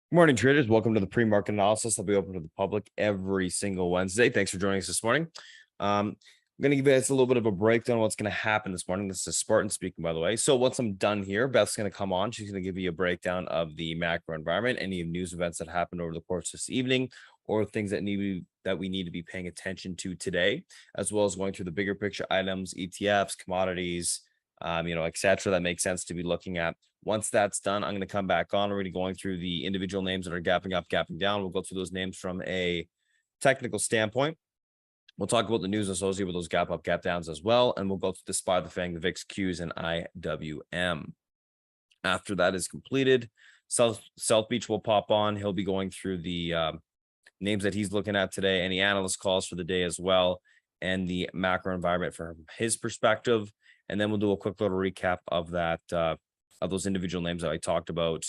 Good morning, traders. Welcome to the pre-market analysis. I'll be open to the public every single Wednesday. Thanks for joining us this morning. I'm going to give you guys a little bit of a breakdown of what's going to happen this morning. This is Spartan speaking, by the way. So once I'm done here, Beth's going to come on. She's going to give you a breakdown of the macro environment, any news events that happened over the course of this evening, or things that we need to be paying attention to today, as well as going through the bigger picture items, ETFs, commodities, etc. That makes sense to be looking at. Once that's done, I'm going to come back on. We're already going through the individual names that are gapping up, gapping down. We'll go through those names from a technical standpoint. We'll talk about the news associated with those gap up, gap downs as well. And we'll go through the SPY, the FANG, the VIX, Qs, and IWM. After that is completed, South Beach will pop on. He'll be going through the names that he's looking at today, any analyst calls for the day as well, and the macro environment from his perspective. And then we'll do a quick little recap of that, of those individual names that I talked about.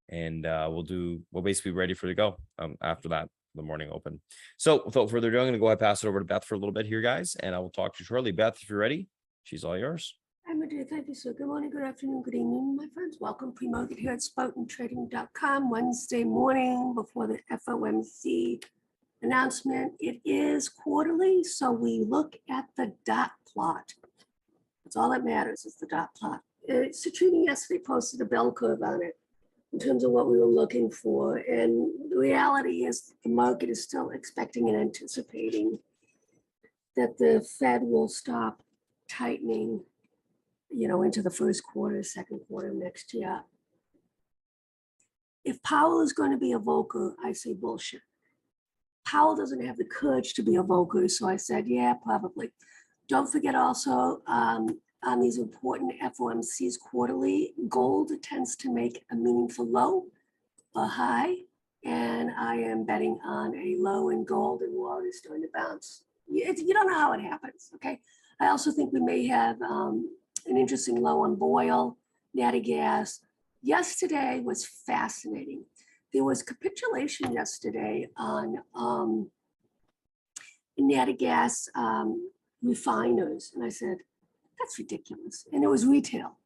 And we'll basically be ready for to go after that, the morning open. So without further ado, I'm going to go ahead and pass it over to Beth for a little bit here, guys. And I will talk to you shortly. Beth, if you're ready, she's all yours. Hi, Madrid. Thank you, sir. Good morning, good afternoon, good evening, my friends. Welcome pre-market here at SpartanTrading.com Wednesday morning before the FOMC announcement. It is quarterly, so we look at the dot plot. That's all that matters is the dot plot. Chatroom yesterday posted a bell curve on it in terms of what we were looking for. And the reality is the market is still expecting and anticipating that the Fed will stop tightening, into the first quarter, second quarter next year. If Powell is going to be a vocal, I say bullshit. Powell doesn't have the courage to be a vocal, so I said, yeah, probably. Don't forget also, on these important FOMCs quarterly, gold tends to make a meaningful low, a high, and I am betting on a low in gold and water is starting to bounce. You don't know how it happens, okay? I also think we may have an interesting low on oil, natty gas. Yesterday was fascinating. There was capitulation yesterday on natty gas refiners, and I said, that's ridiculous. And it was retail.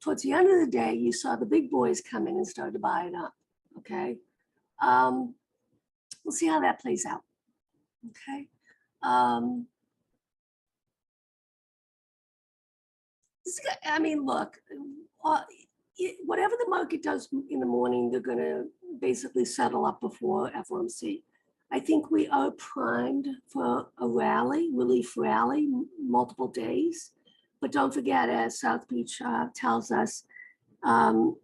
Towards the end of the day, you saw the big boys come in and started to buy it up. Okay. We'll see how that plays out. Okay. Look, whatever the market does in the morning, they're going to basically settle up before FOMC. I think we are primed for a rally, relief rally, multiple days. But don't forget, as South Beach tells us, the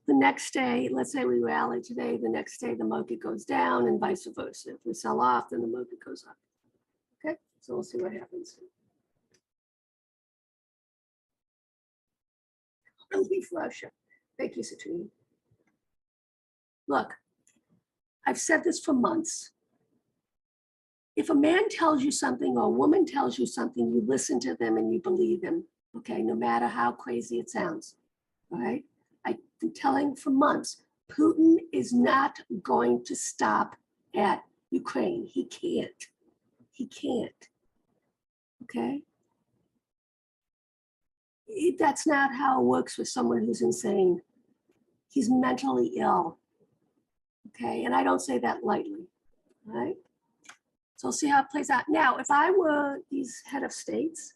next day, let's say we rally today, the next day the market goes down and vice versa. If we sell off, then the market goes up. Okay, so we'll see what happens. Relief Russia. Thank you, Chatroom. Look, I've said this for months. If a man tells you something or a woman tells you something, you listen to them and you believe them, okay, no matter how crazy it sounds, all right? I've been telling for months, Putin is not going to stop at Ukraine. He can't. He can't, okay? That's not how it works with someone who's insane. He's mentally ill, okay? And I don't say that lightly, all right? So we'll see how it plays out. Now, if I were these head of states,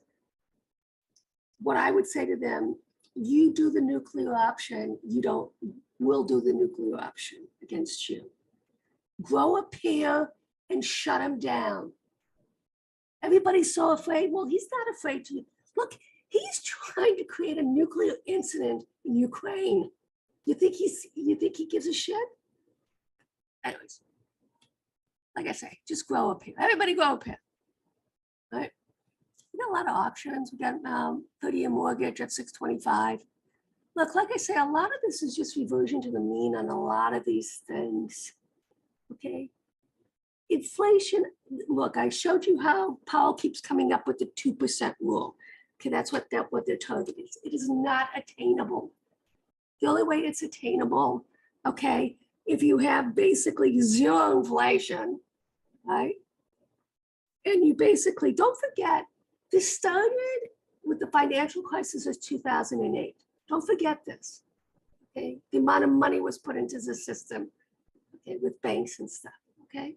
what I would say to them, you do the nuclear option, we'll do the nuclear option against you. Grow a pair and shut him down. Everybody's so afraid. Well, he's not afraid to. Look, he's trying to create a nuclear incident in Ukraine. You think he gives a shit? Anyways. Like I say, just grow up here. Everybody grow up here, right? We got a lot of options. We got 30-year mortgage at 625. Look, like I say, a lot of this is just reversion to the mean on a lot of these things, okay? Inflation, look, I showed you how Powell keeps coming up with the 2% rule. Okay, that's what their target is. It is not attainable. The only way it's attainable, okay, if you have basically zero inflation, right? And you basically, don't forget, this started with the financial crisis of 2008. Don't forget this, okay? The amount of money was put into the system. okay, with banks and stuff, okay?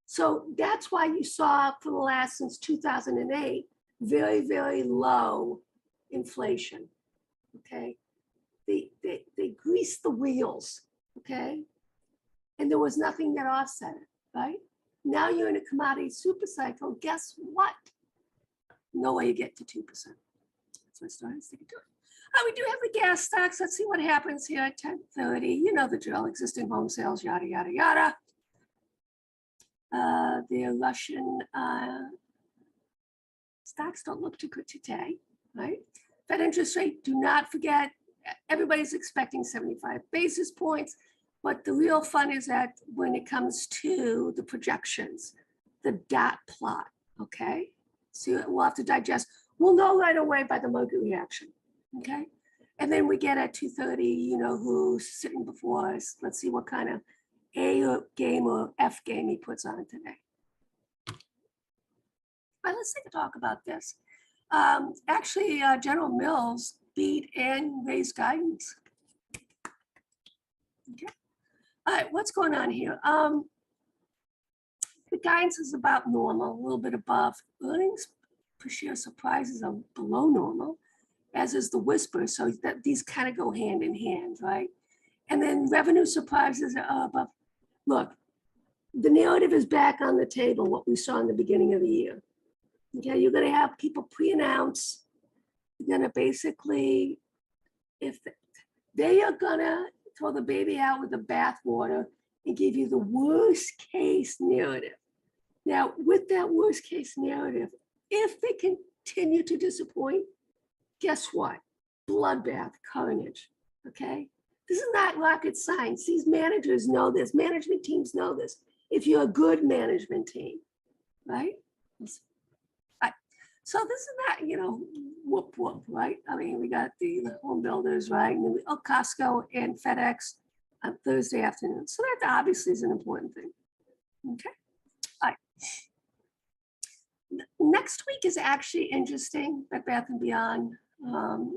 So that's why you saw for the last, since 2008, very, very low inflation, okay? They greased the wheels, okay? And there was nothing that offset it, right? Now you're in a commodity super cycle, guess what? No way you get to 2%. That's what I started thinking to it. We do have the gas stocks. Let's see what happens here at 10:30. You know the drill, existing home sales, yada, yada, yada. The Russian stocks don't look too good today, right? Fed interest rate, do not forget, everybody's expecting 75 basis points, but the real fun is that when it comes to the projections, the dot plot, okay? So we'll have to digest. We'll know right away by the market reaction, okay? And then we get at 2:30, you know, who's sitting before us. Let's see what kind of A game or F game he puts on today. All right, let's take a talk about this. Actually, General Mills beat and raised guidance. Okay. All right, what's going on here? The guidance is about normal, a little bit above. Earnings per share surprises are below normal, as is the whisper. So that these kind of go hand in hand, right? And then revenue surprises are above. Look, the narrative is back on the table, what we saw in the beginning of the year. Okay, you're going to have people pre-announce. You're going to basically, if they are going to throw the baby out with the bathwater and give you the worst case narrative. Now, with that worst case narrative, if they continue to disappoint, guess what? Bloodbath, carnage, okay? This is not rocket science. These managers know this. Management teams know this. If you're a good management team, right? So this is not, you know, whoop, whoop, right? I mean, we got the home builders, right? And then Costco and FedEx on Thursday afternoon. So that obviously is an important thing, okay? All right. Next week is actually interesting, Bed Bath & Beyond.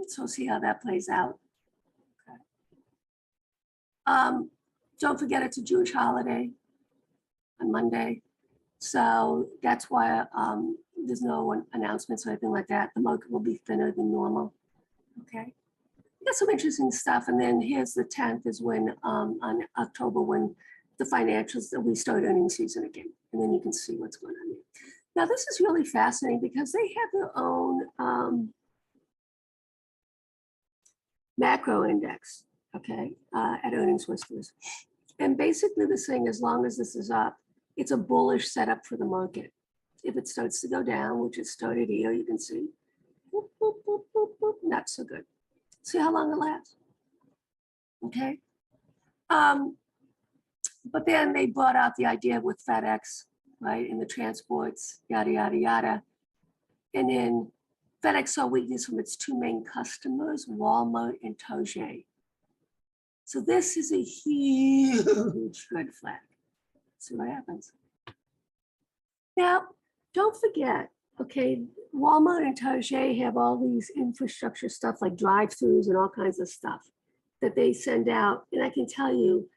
So see how that plays out. Okay. Don't forget it's a Jewish holiday on Monday. So that's why there's no announcements or anything like that. The market will be thinner than normal. Okay. We got some interesting stuff. And then here's the 10th is when on October, when the financials that we start earnings season again. And then you can see what's going on here. Now, this is really fascinating because they have their own macro index, okay, at Earnings Whispers. And basically the thing, as long as this is up, it's a bullish setup for the market. If it starts to go down, which it started here, you can see, boop, boop, boop, boop, boop, not so good. See how long it lasts, okay? But then they brought out the idea with FedEx, right, and the transports, yada, yada, yada. And then FedEx saw weakness from its two main customers, Walmart and Target. So this is a huge red flag. See what happens. Now, don't forget, okay, Walmart and Target have all these infrastructure stuff like drive-throughs and all kinds of stuff that they send out. And I can tell you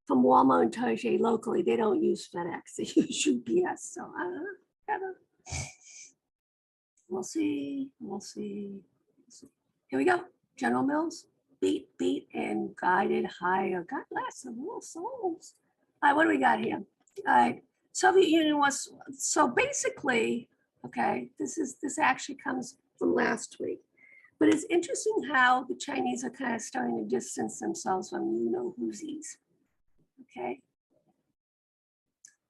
from Walmart and Target locally, they don't use FedEx, they use UPS. So we'll see, we'll see. Here we go, General Mills, beat, and guided higher. God bless them, little souls. All right, what do we got here? All right, Soviet Union was, so basically, okay, this actually comes from last week. But it's interesting how the Chinese are kind of starting to distance themselves from you-know-who'sies, okay?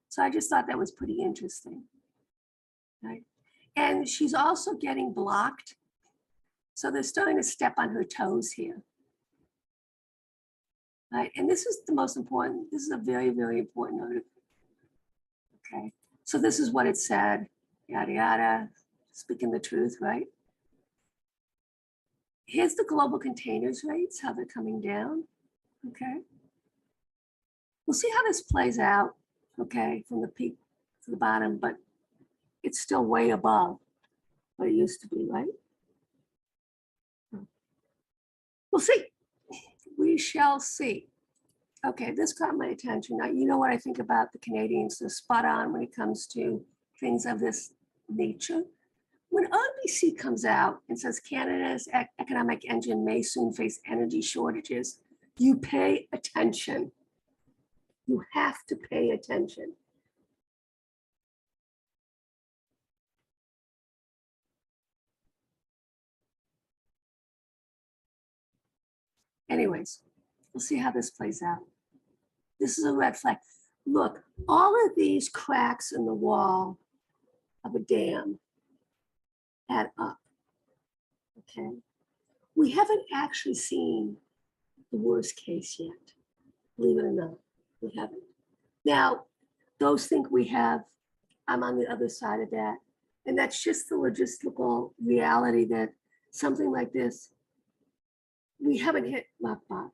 So I just thought that was pretty interesting, right? And she's also getting blocked. So they're starting to step on her toes here. Right? And this is the most important, this is a very, very important article. Okay, so this is what it said, yada, yada, speaking the truth, right? Here's the global containers rates, how they're coming down, okay? We'll see how this plays out, okay, from the peak to the bottom, but it's still way above what it used to be, right? We'll see. We shall see. Okay, this caught my attention. Now, you know what I think about the Canadians, they're spot on when it comes to things of this nature. When RBC comes out and says Canada's economic engine may soon face energy shortages, you pay attention. You have to pay attention. Anyways, we'll see how this plays out. This is a red flag. Look, all of these cracks in the wall of a dam add up, okay? We haven't actually seen the worst case yet, believe it or not, we haven't. Now, those think we have, I'm on the other side of that, and that's just the logistical reality that something like this, we haven't hit rock bottom.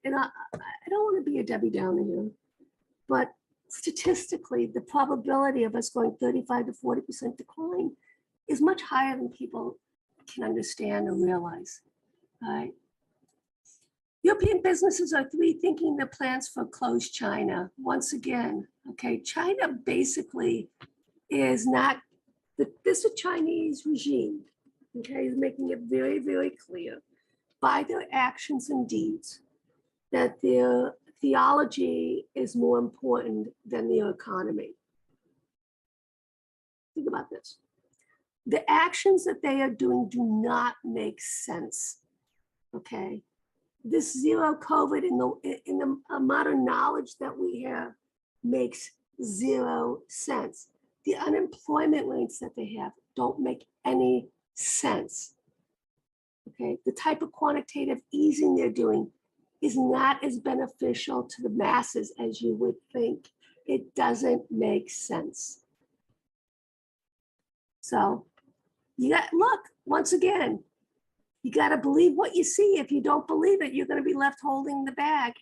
And I don't want to be a Debbie Downer here, but statistically, the probability of us going 35 to 40% decline is much higher than people can understand or realize, right? European businesses are rethinking their plans for closed China. Once again, okay, China basically is not, this is a Chinese regime, okay, is making it very, very clear by their actions and deeds that their theology is more important than their economy. Think about this. The actions that they are doing do not make sense, okay? This zero COVID in the modern knowledge that we have makes zero sense. The unemployment rates that they have don't make any sense, okay? The type of quantitative easing they're doing is not as beneficial to the masses as you would think. It doesn't make sense. So you got, look, once again, you got to believe what you see. If you don't believe it, you're going to be left holding the bag.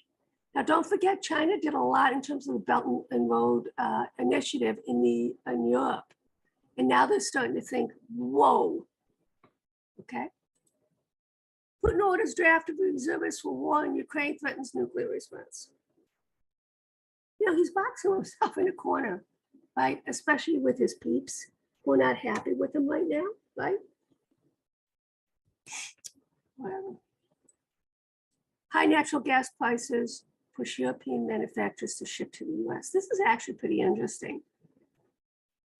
Now, don't forget, China did a lot in terms of the Belt and Road initiative in Europe. And now they're starting to think, whoa, okay? Putin orders draft of reservists for war in Ukraine, threatens nuclear response. You know, he's boxing himself in a corner, right? Especially with his peeps who are not happy with him right now, right? Whatever. High natural gas prices push European manufacturers to ship to the US. This is actually pretty interesting,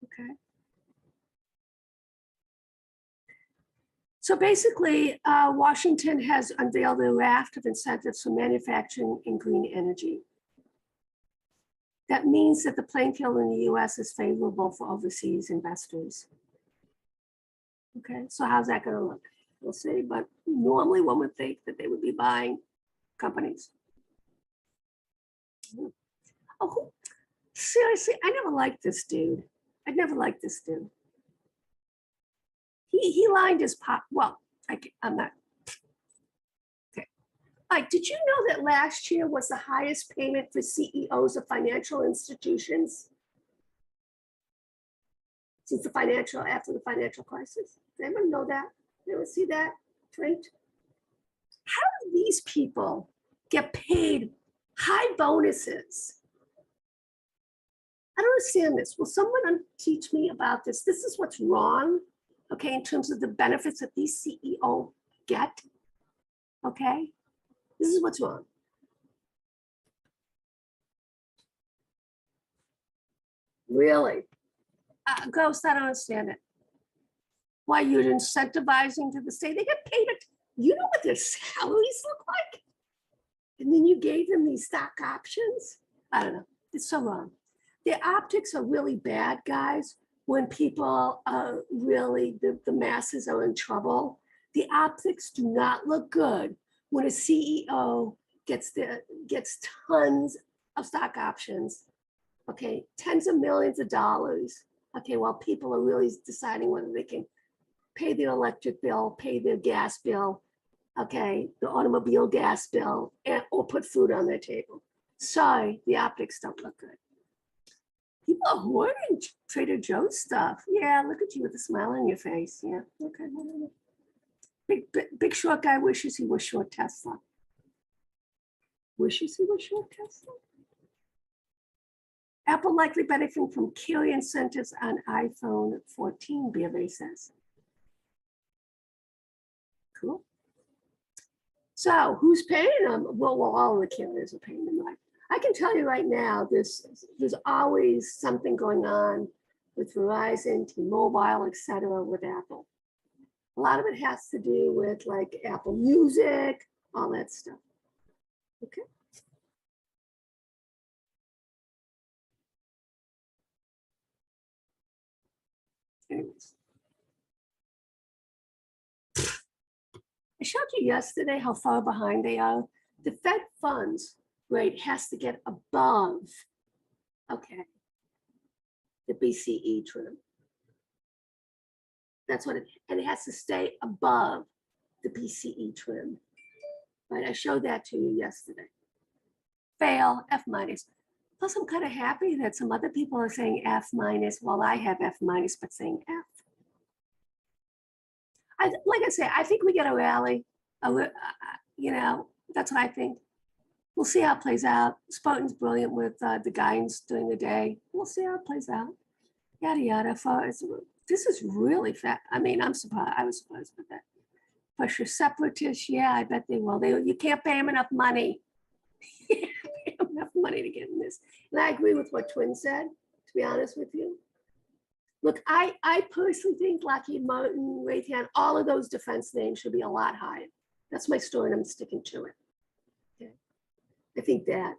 okay? So basically, Washington has unveiled a raft of incentives for manufacturing and green energy. That means that the playing field in the US is favorable for overseas investors. Okay, so how's that gonna look? We'll see, but normally one would think that they would be buying companies. Oh, seriously, I never liked this dude. I never liked this dude. He lined his pot. Well, I'm not. Okay. All right, did you know that last year was the highest payment for CEOs of financial institutions since after the financial crisis? Did anyone know that? Anyone see that? Right? How do these people get paid high bonuses? I don't understand this. Will someone teach me about this? This is what's wrong, okay, in terms of the benefits that these CEOs get, okay? This is what's wrong. Really? Ghost, I don't understand it. Why you're incentivizing to the state? They get paid, you know what their salaries look like? And then you gave them these stock options? I don't know, it's so wrong. The optics are really bad, guys, when people are really, the masses are in trouble. The optics do not look good when a CEO gets tons of stock options, okay, tens of millions of dollars, okay, while people are really deciding whether they can pay their electric bill, pay their gas bill, okay, the automobile gas bill, or put food on their table. Sorry, the optics don't look good. People are hoarding Trader Joe's stuff. Yeah, look at you with a smile on your face. Yeah, okay. Big short guy wishes he was short Tesla. Wish you see what short Tesla. Apple likely benefiting from carrier incentives on iPhone 14, BofA says. Cool. So who's paying them? Well, all the carriers are paying them. I can tell you right now, there's always something going on with Verizon, T-Mobile, et cetera, with Apple. A lot of it has to do with like Apple Music, all that stuff. Okay. Anyways. I showed you yesterday how far behind they are. The Fed funds rate has to get above, okay, the BCE trim. That's what and it has to stay above the BCE trim. Right, I showed that to you yesterday. Fail, F minus. Plus, I'm kind of happy that some other people are saying F minus while I have F minus, but saying F. Like I say, I think we get a rally. You know, that's what I think. We'll see how it plays out. Spartan's brilliant with the guidance during the day. We'll see how it plays out. Yada yada. This is really fast. I mean, I'm surprised. I was surprised with that. But your separatists, yeah, I bet they will. You can't pay them enough money. You can't pay them enough money to get in this. And I agree with what Twin said, to be honest with you. Look, I personally think Lockheed Martin, Raytheon, all of those defense names should be a lot higher. That's my story, and I'm sticking to it. Okay. I think that.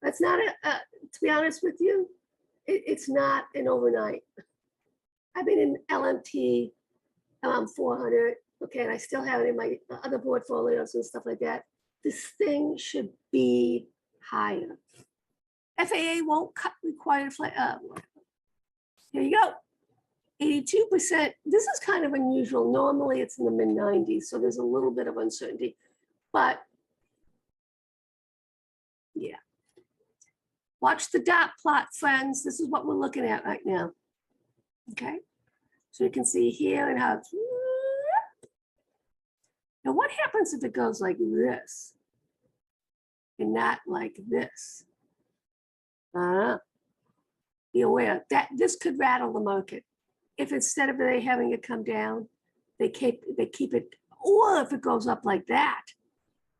That's not to be honest with you, it's not an overnight. I've been in LMT 400, okay, and I still have it in my other portfolios and stuff like that. This thing should be higher. FAA won't cut required flight. Here you go. 82%. This is kind of unusual. Normally it's in the mid 90s, so there's a little bit of uncertainty. But yeah. Watch the dot plot, friends. This is what we're looking at right now. Okay. So you can see here and how it's. Now, what happens if it goes like this and not like this? Be aware that this could rattle the market. If instead of they having it come down, they keep it, or if it goes up like that.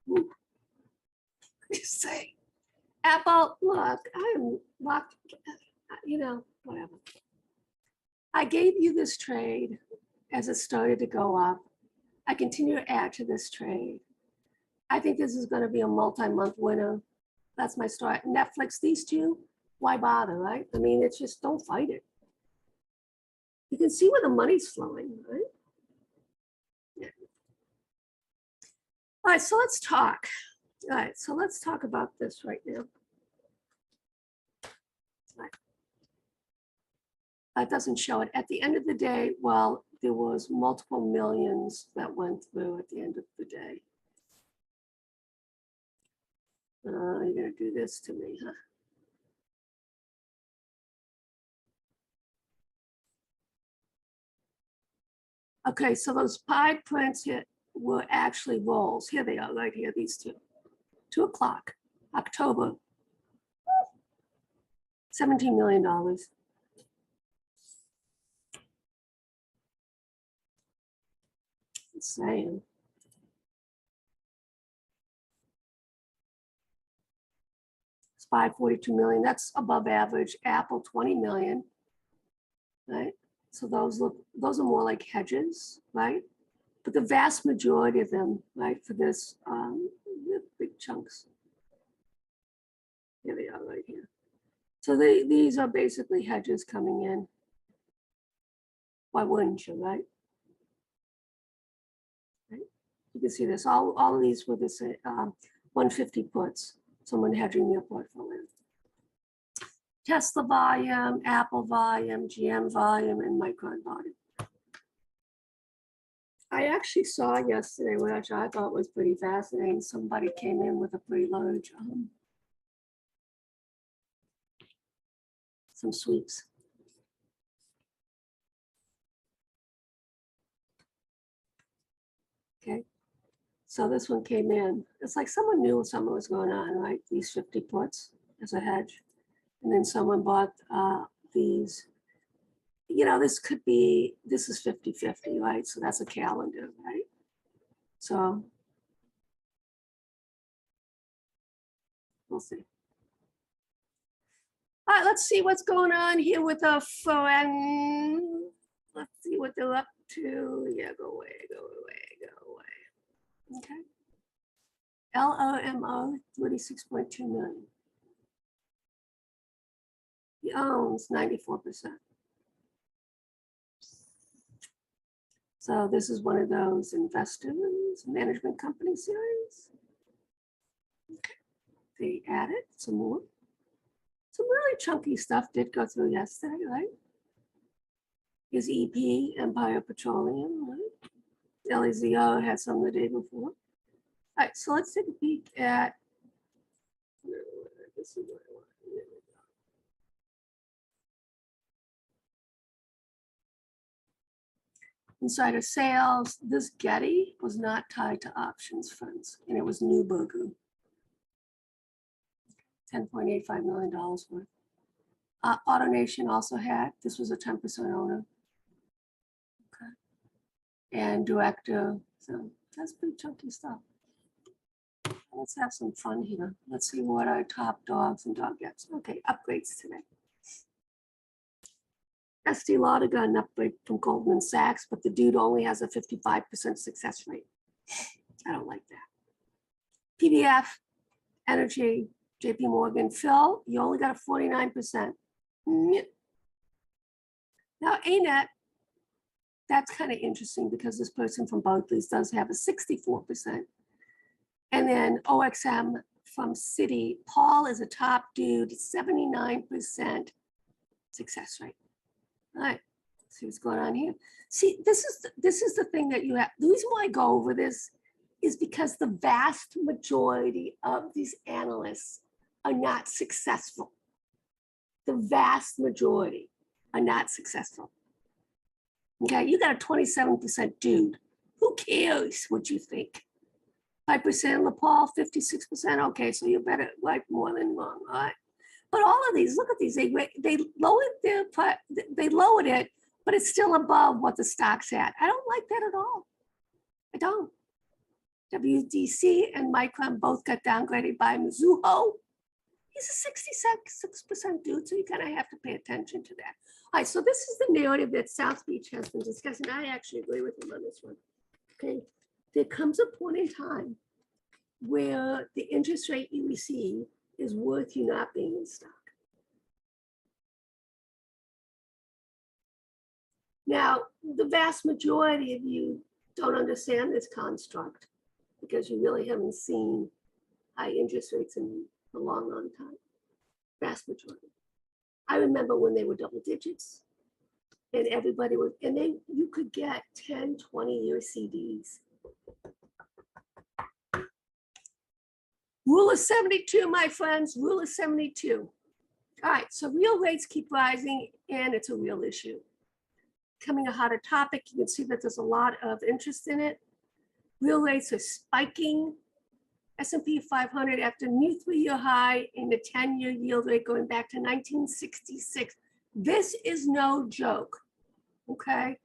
Ooh. Just say, Apple, look, I'm locked, you know, whatever. I gave you this trade as it started to go up. I continue to add to this trade. I think this is going to be a multi-month winner. That's my story. Netflix, these two, why bother, right? I mean, it's just, don't fight it. You can see where the money's flowing, right? Yeah. All right, so let's talk. All right, so let's talk about this right now. Right. That doesn't show it. At the end of the day, well, there was multiple millions that went through at the end of the day. You're gonna do this to me, huh? Okay, so those pie prints here were actually rolls. Here they are, right here, these two. 2 o'clock, October. $17 million. Insane. It's 542 million. That's above average. Apple 20 million. Right? So those are more like hedges, right? But the vast majority of them, right, for this, the big chunks. Here they are right here. So these are basically hedges coming in. Why wouldn't you, right? Right? You can see this. All of these were the same, 150 puts. Someone hedging their portfolio. Tesla volume, Apple volume, GM volume, and Micron volume. I actually saw yesterday, which I thought was pretty fascinating. Somebody came in with a pretty large, some sweeps. Okay. So this one came in. It's like someone knew something was going on, right? These 50 puts as a hedge. And then someone bought these. You know, this could be, this is 50-50, right? So that's a calendar, right? So we'll see. All right, let's see what's going on here with a foreign. Let's see what they're up to. Yeah, go away, go away, go away. Okay. LOMO, 36.2 million. He owns 94%. So this is one of those investors management company series. Okay. They added some more. Some really chunky stuff did go through yesterday, right? Is EP, Empire Petroleum, right? LEZO had some the day before. All right, so let's take a peek at, this is what I want. There we go. Insider sales, this Getty was not tied to options funds, and it was Newberger. $10.85 million worth. AutoNation also had, this was a 10% owner. Okay. And Director, so that's pretty chunky stuff. Let's have some fun here. Let's see what our top dogs and dogettes. Okay, upgrades today. Estee Lauder got an upgrade from Goldman Sachs, but the dude only has a 55% success rate. I don't like that. Pbf, Energy, JP Morgan, Phil, you only got a 49%. Now, ANET, that's kind of interesting because this person from Barclays does have a 64%. And then OXM from Citi, Paul is a top dude, 79% success rate. All right, see what's going on here. See, this is the thing that you have. The reason why I go over this is because the vast majority of these analysts are not successful. The vast majority are not successful. Okay, you got a 27% dude. Who cares what you think? 5% Lapal, 56%. Okay, so you better like more than wrong, all right? But all of these, look at these. They lowered it, but it's still above what the stock's at. I don't like that at all. I don't. WDC and Micron both got downgraded by Mizuho. He's a 66% dude, so you kind of have to pay attention to that. All right, so this is the narrative that South Beach has been discussing. I actually agree with him on this one. Okay, there comes a point in time where the interest rate you receive is worth you not being in stock. Now, the vast majority of you don't understand this construct because you really haven't seen high interest rates in a long, long time. Vast majority. I remember when they were double digits and everybody was, and then you could get 10, 20-year CDs. Rule of 72, my friends, rule of 72. All right, so real rates keep rising and it's a real issue. Becoming a hotter topic, you can see that there's a lot of interest in it. Real rates are spiking. S&P 500 after new 3-year high in the 10-year yield rate going back to 1966. This is no joke, okay?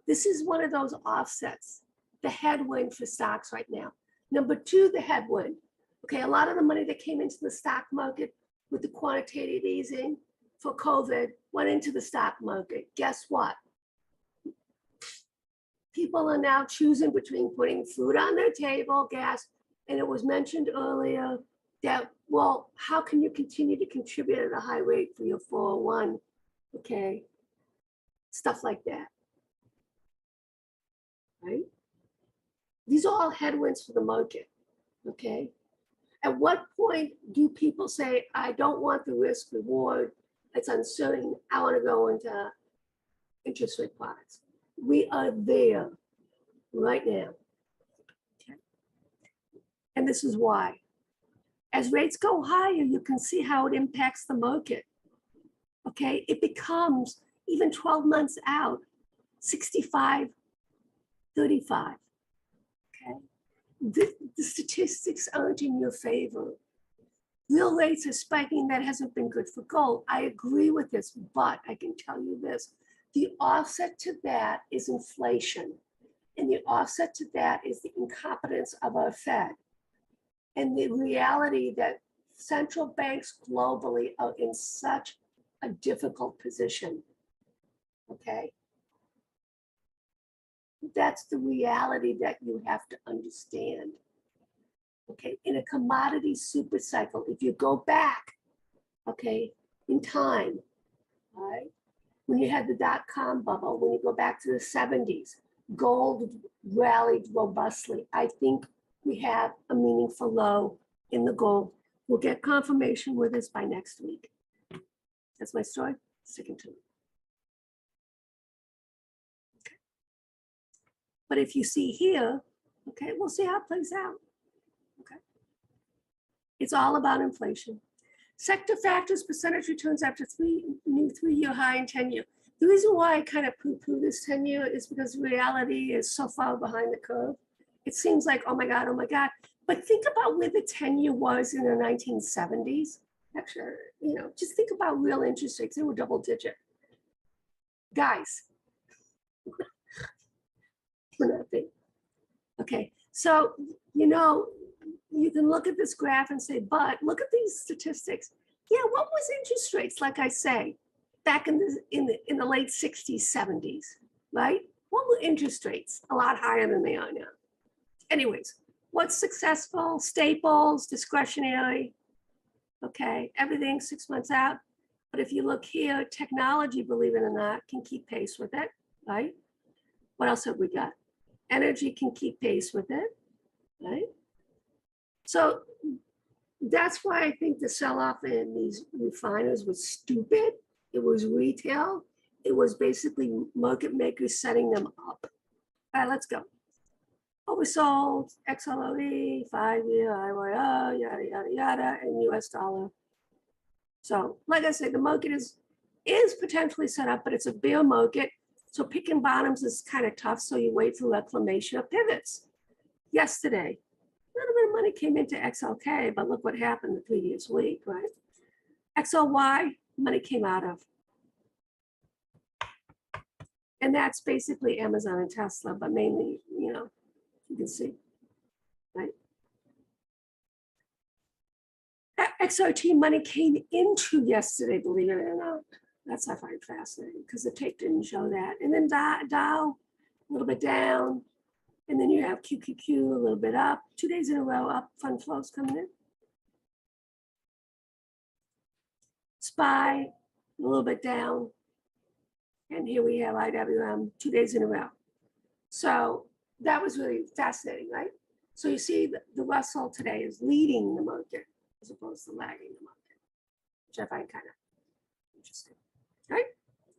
This is one of those offsets, the headwind for stocks right now. Number two, the headwind. Okay, a lot of the money that came into the stock market with the quantitative easing for COVID went into the stock market. Guess what? People are now choosing between putting food on their table, gas, and it was mentioned earlier that, well, how can you continue to contribute at a high rate for your 401? Okay, stuff like that, right? These are all headwinds for the market, okay? At what point do people say, I don't want the risk reward, it's uncertain, I want to go into interest rate products? We are there right now. Okay. And this is why. As rates go higher, you can see how it impacts the market. Okay, it becomes, even 12 months out, 65, 35. Okay. the statistics aren't in your favor. Real rates are spiking. That hasn't been good for gold. I agree with this, but I can tell you this. The offset to that is inflation. And the offset to that is the incompetence of our Fed. And the reality that central banks globally are in such a difficult position. Okay? That's the reality that you have to understand. Okay, in a commodity super cycle, if you go back, okay, in time, all right, when you had the dot-com bubble, when you go back to the 70s, gold rallied robustly. I think we have a meaningful low in the gold. We'll get confirmation with this by next week. That's my story. Sticking to it. Okay. But if you see here, okay, we'll see how it plays out. Okay. It's all about inflation. Sector factors, percentage returns after new three-year high and 10-year. The reason why I kind of poo-poo this 10-year is because reality is so far behind the curve. It seems like, oh my God, oh my God. But think about where the 10-year was in the 1970s. Actually, you know, just think about real interest rates. They were double digit. Guys, we're not big. Okay, so, you know, you can look at this graph and say, but look at these statistics. Yeah, what was interest rates, like I say, back in the late 60s, 70s, right? What were interest rates? A lot higher than they are now. Anyways, what's successful? Staples, discretionary, okay, everything 6 months out. But if you look here, technology, believe it or not, can keep pace with it, right? What else have we got? Energy can keep pace with it, right? So that's why I think the sell-off in these refiners was stupid. It was retail. It was basically market makers setting them up. All right, let's go. Oversold, XLOE, 5-year, IYO, yada, yada, yada, and US dollar. So like I said, the market is potentially set up, but it's a bear market. So picking bottoms is kind of tough. So you wait for reclamation of pivots. Yesterday, a little bit of money came into XLK, but look what happened the previous week, right? XLY, money came out of. And that's basically Amazon and Tesla, but mainly, you know, you can see, right? XRT money came into yesterday, believe it or not. That's I find fascinating because the tape didn't show that. And then Dow, a little bit down. And then you have QQQ a little bit up. 2 days in a row up, fund flows coming in. SPY, a little bit down. And here we have IWM 2 days in a row. So that was really fascinating, right? So you see the Russell today is leading the market as opposed to lagging the market, which I find kind of interesting, right?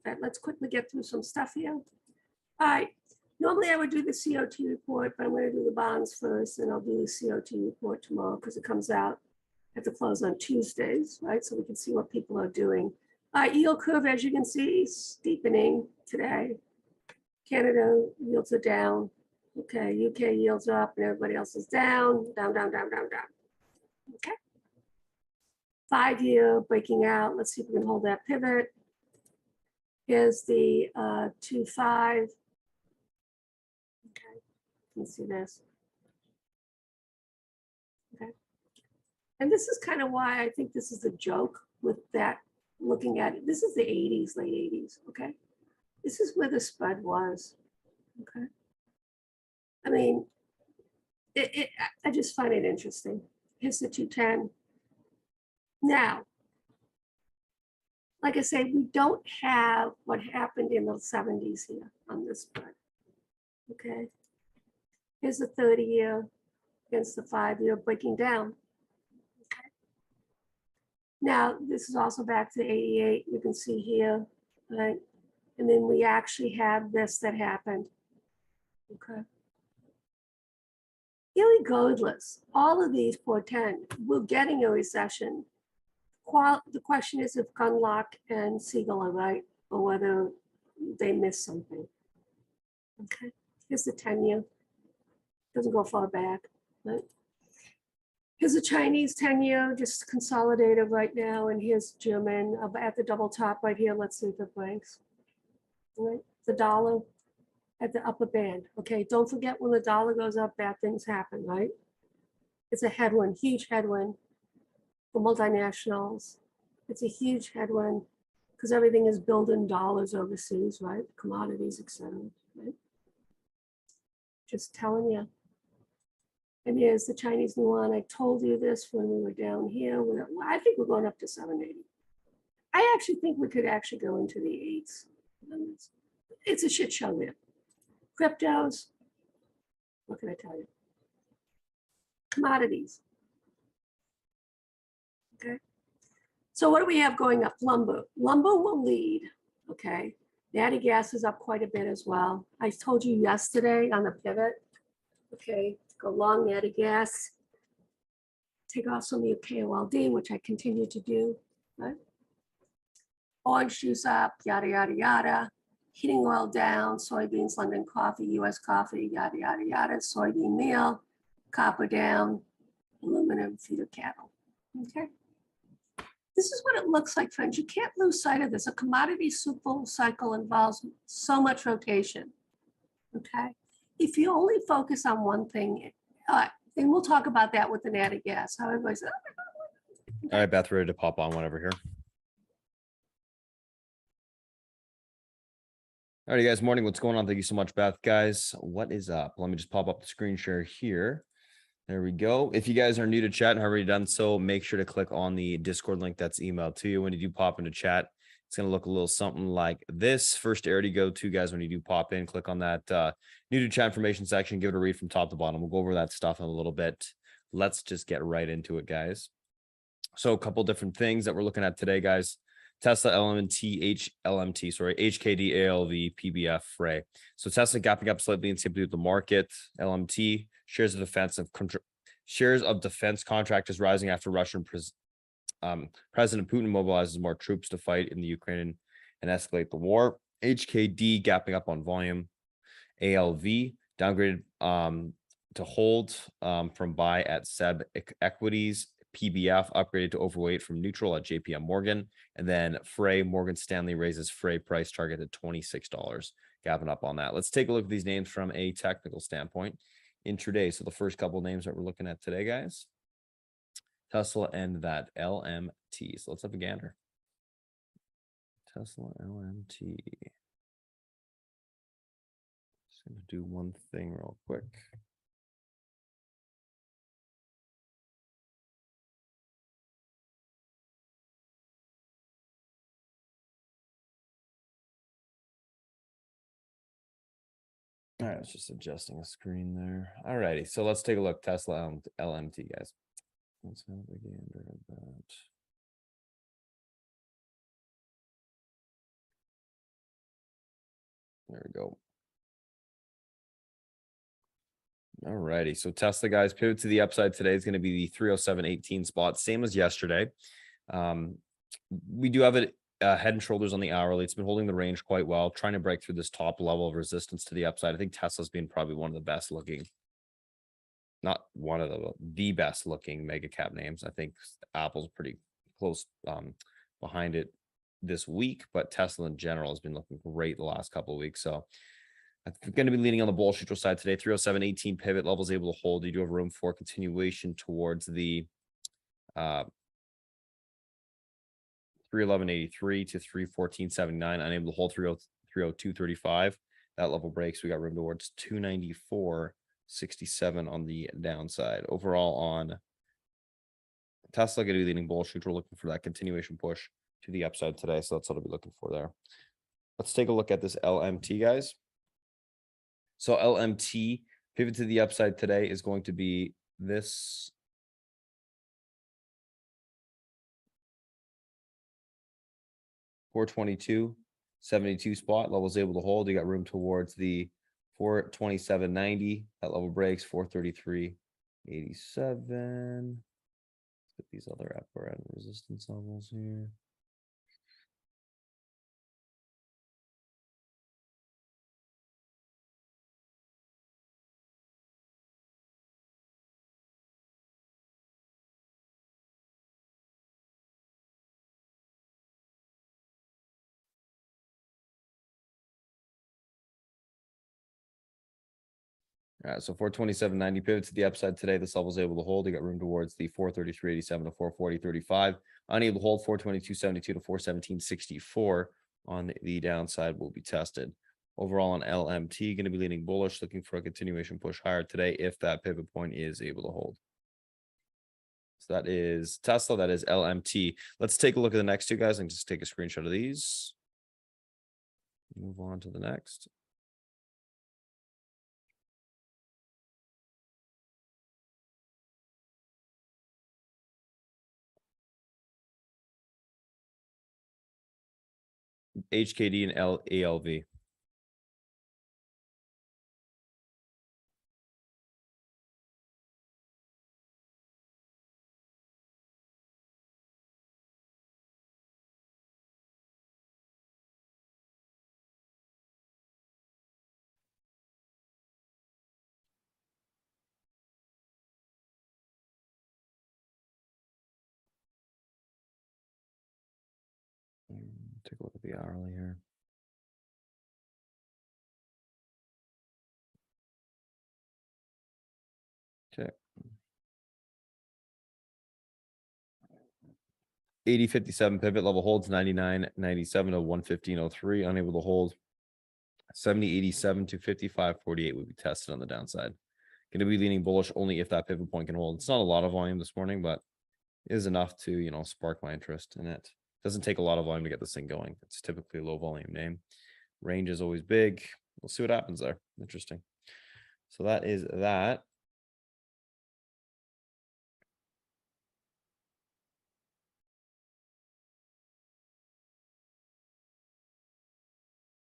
All right, let's quickly get through some stuff here. All right, normally I would do the COT report, but I'm going to do the bonds first, and I'll do the COT report tomorrow because it comes out at the close on Tuesdays, right? So we can see what people are doing. Yield curve, as you can see, steepening today. Canada yields are down. Okay, UK yields are up and everybody else is down, down, down, down, down, down. Okay. 5-year breaking out. Let's see if we can hold that pivot. Here's the 2.5. Okay, you can see this. Okay. And this is kind of why I think this is a joke with that, looking at it. This is the 80s, late 80s, okay? This is where the spread was, okay? I mean, I just find it interesting. Here's the 210. Now, like I say, we don't have what happened in the 70s here on this spread, okay? Here's the 30-year against the 5-year breaking down, okay? Now, this is also back to 88, you can see here, right? And then we actually have this that happened, okay? Irregardless, all of these portend we're getting a recession. The question is if Gunlock and Siegel are right or whether they missed something. Okay, here's the 10-year. Doesn't go far back, right? Here's the Chinese 10-year just consolidated right now, and here's German at the double top right here. Let's see if it breaks. Right? The dollar at the upper band. Okay, don't forget when the dollar goes up, bad things happen, right? It's a headwind, huge headwind for multinationals. It's a huge headwind because everything is billed in dollars overseas, right? Commodities, etc. Right? Just telling you. And here's the Chinese yuan. I told you this when we were down here. I think we're going up to 780. I actually think we could actually go into the eights. It's a shit show there. Cryptos, what can I tell you? Commodities. Okay. So what do we have going up? Lumber. Lumber will lead. Okay. Natty gas is up quite a bit as well. I told you yesterday on the pivot. Okay. Go long natty gas. Take off some of your KOLD, which I continue to do. Right? Orange juice up, yada, yada, yada. Heating oil down, soybeans, London coffee, US coffee, yada, yada, yada. Soybean meal, copper down, aluminum, feeder cattle. Okay. This is what it looks like, friends. You can't lose sight of this. A commodity super cycle involves so much rotation. Okay. If you only focus on one thing, and we'll talk about that with the natty gas. How everybody says, oh my God. All right, Beth, ready to pop on whenever here. All right, guys, morning. What's going on? Thank you so much, Beth. Guys, what is up? Let me just pop up the screen share here. There we go. If you guys are new to chat and have already done so, make sure to click on the Discord link that's emailed to you. When you do pop into chat, it's going to look a little something like this. First area to go to, guys, when you do pop in, click on that new to chat information section. Give it a read from top to bottom. We'll go over that stuff in a little bit. Let's just get right into it, guys. So a couple different things that we're looking at today, guys. Tesla, LMT, Hkd, Alv, Pbf, Frey. So Tesla gapping up slightly and simply with the market. LMT shares of defense contractors rising after Russian President Putin mobilizes more troops to fight in the Ukraine and escalate the war. Hkd gapping up on volume. Alv downgraded to hold from buy at SEB equities. Pbf upgraded to overweight from neutral at JPM Morgan. And then Frey, Morgan Stanley raises Frey price target at $26. Gapping up on that. Let's take a look at these names from a technical standpoint. Intraday. So the first couple of names that we're looking at today, guys. Tesla and that LMT. So let's have a gander. Tesla LMT. Just going to do one thing real quick. All right, it's just adjusting a screen there. All righty, so let's take a look. Tesla LMT, guys. Let's have a gander at that. There we go. All righty, so Tesla, guys, pivot to the upside today is going to be the 307.18 spot, same as yesterday. We do have it head and shoulders on the hourly. It's been holding the range quite well, trying to break through this top level of resistance to the upside. I think Tesla's been probably one of the best looking, not one of the best looking mega cap names. I think Apple's pretty close behind it this week, but Tesla in general has been looking great the last couple of weeks. So I'm going to be leaning on the bull neutral side today. 307.18 pivot levels able to hold. You do have room for continuation towards the 311.83 to 314.79. Unable to hold 302.35. That level breaks. We got room towards 294.67 on the downside. Overall on Tesla, going to be leaning bullish. We're looking for that continuation push to the upside today. So that's what I'll be looking for there. Let's take a look at this LMT, guys. So LMT pivot to the upside today is going to be this. $422.72 spot levels able to hold. You got room towards the 427.90. That level breaks 433.87. Let's get these other upper end resistance levels here. All right, so 427.90 pivot to the upside today. This level is able to hold. You got room towards the 433.87 to 440.35. Unable to hold 422.72 to 417.64 on the downside will be tested. Overall on LMT, going to be leaning bullish, looking for a continuation push higher today if that pivot point is able to hold. So that is Tesla, that is LMT. Let's take a look at the next two guys and just take a screenshot of these. Move on to the next. HKD and ALV. Take a look at the hourly here. Okay. 80.57 pivot level holds 99.97 to 115.03. Unable to hold 70.87 to 55.48 would be tested on the downside. Going to be leaning bullish only if that pivot point can hold. It's not a lot of volume this morning, but it is enough to, spark my interest in it. Doesn't take a lot of volume to get this thing going. It's typically a low volume name. Range is always big. We'll see what happens there. Interesting. So that is that.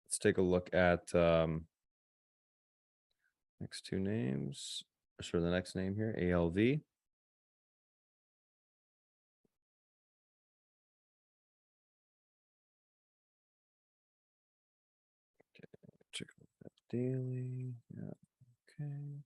Let's take a look at next two names. Sure, the next name here, ALV. Check that daily. Yeah. Okay.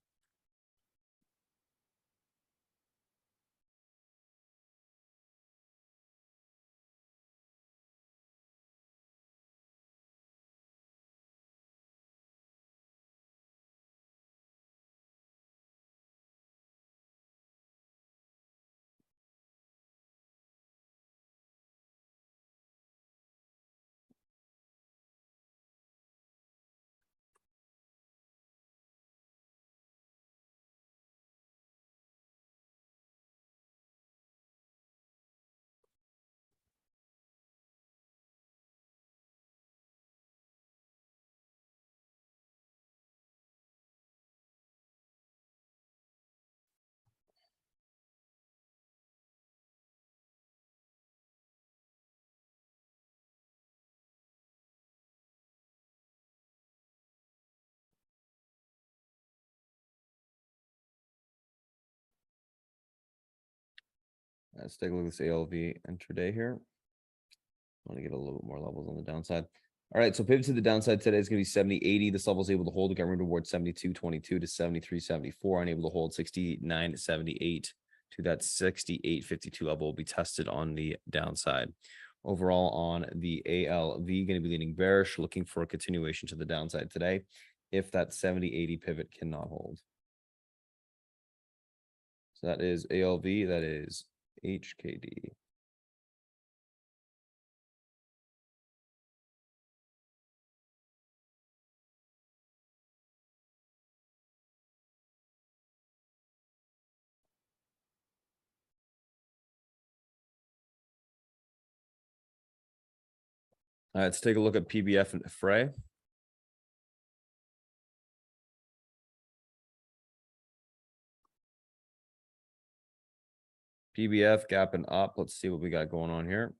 Let's take a look at this ALV intraday here. I want to get a little bit more levels on the downside. All right, so pivot to the downside today is going to be 70.80. This level is able to hold. We got room towards 72.22 to 73.74. Unable to hold 69.78 to that 68.52 level will be tested on the downside. Overall on the ALV, going to be leaning bearish, looking for a continuation to the downside today if that 70.80 pivot cannot hold. So that is ALV, that is HKD. All right, let's take a look at Pbf and Frey. Pbf gap and up. Let's see what we got going on here.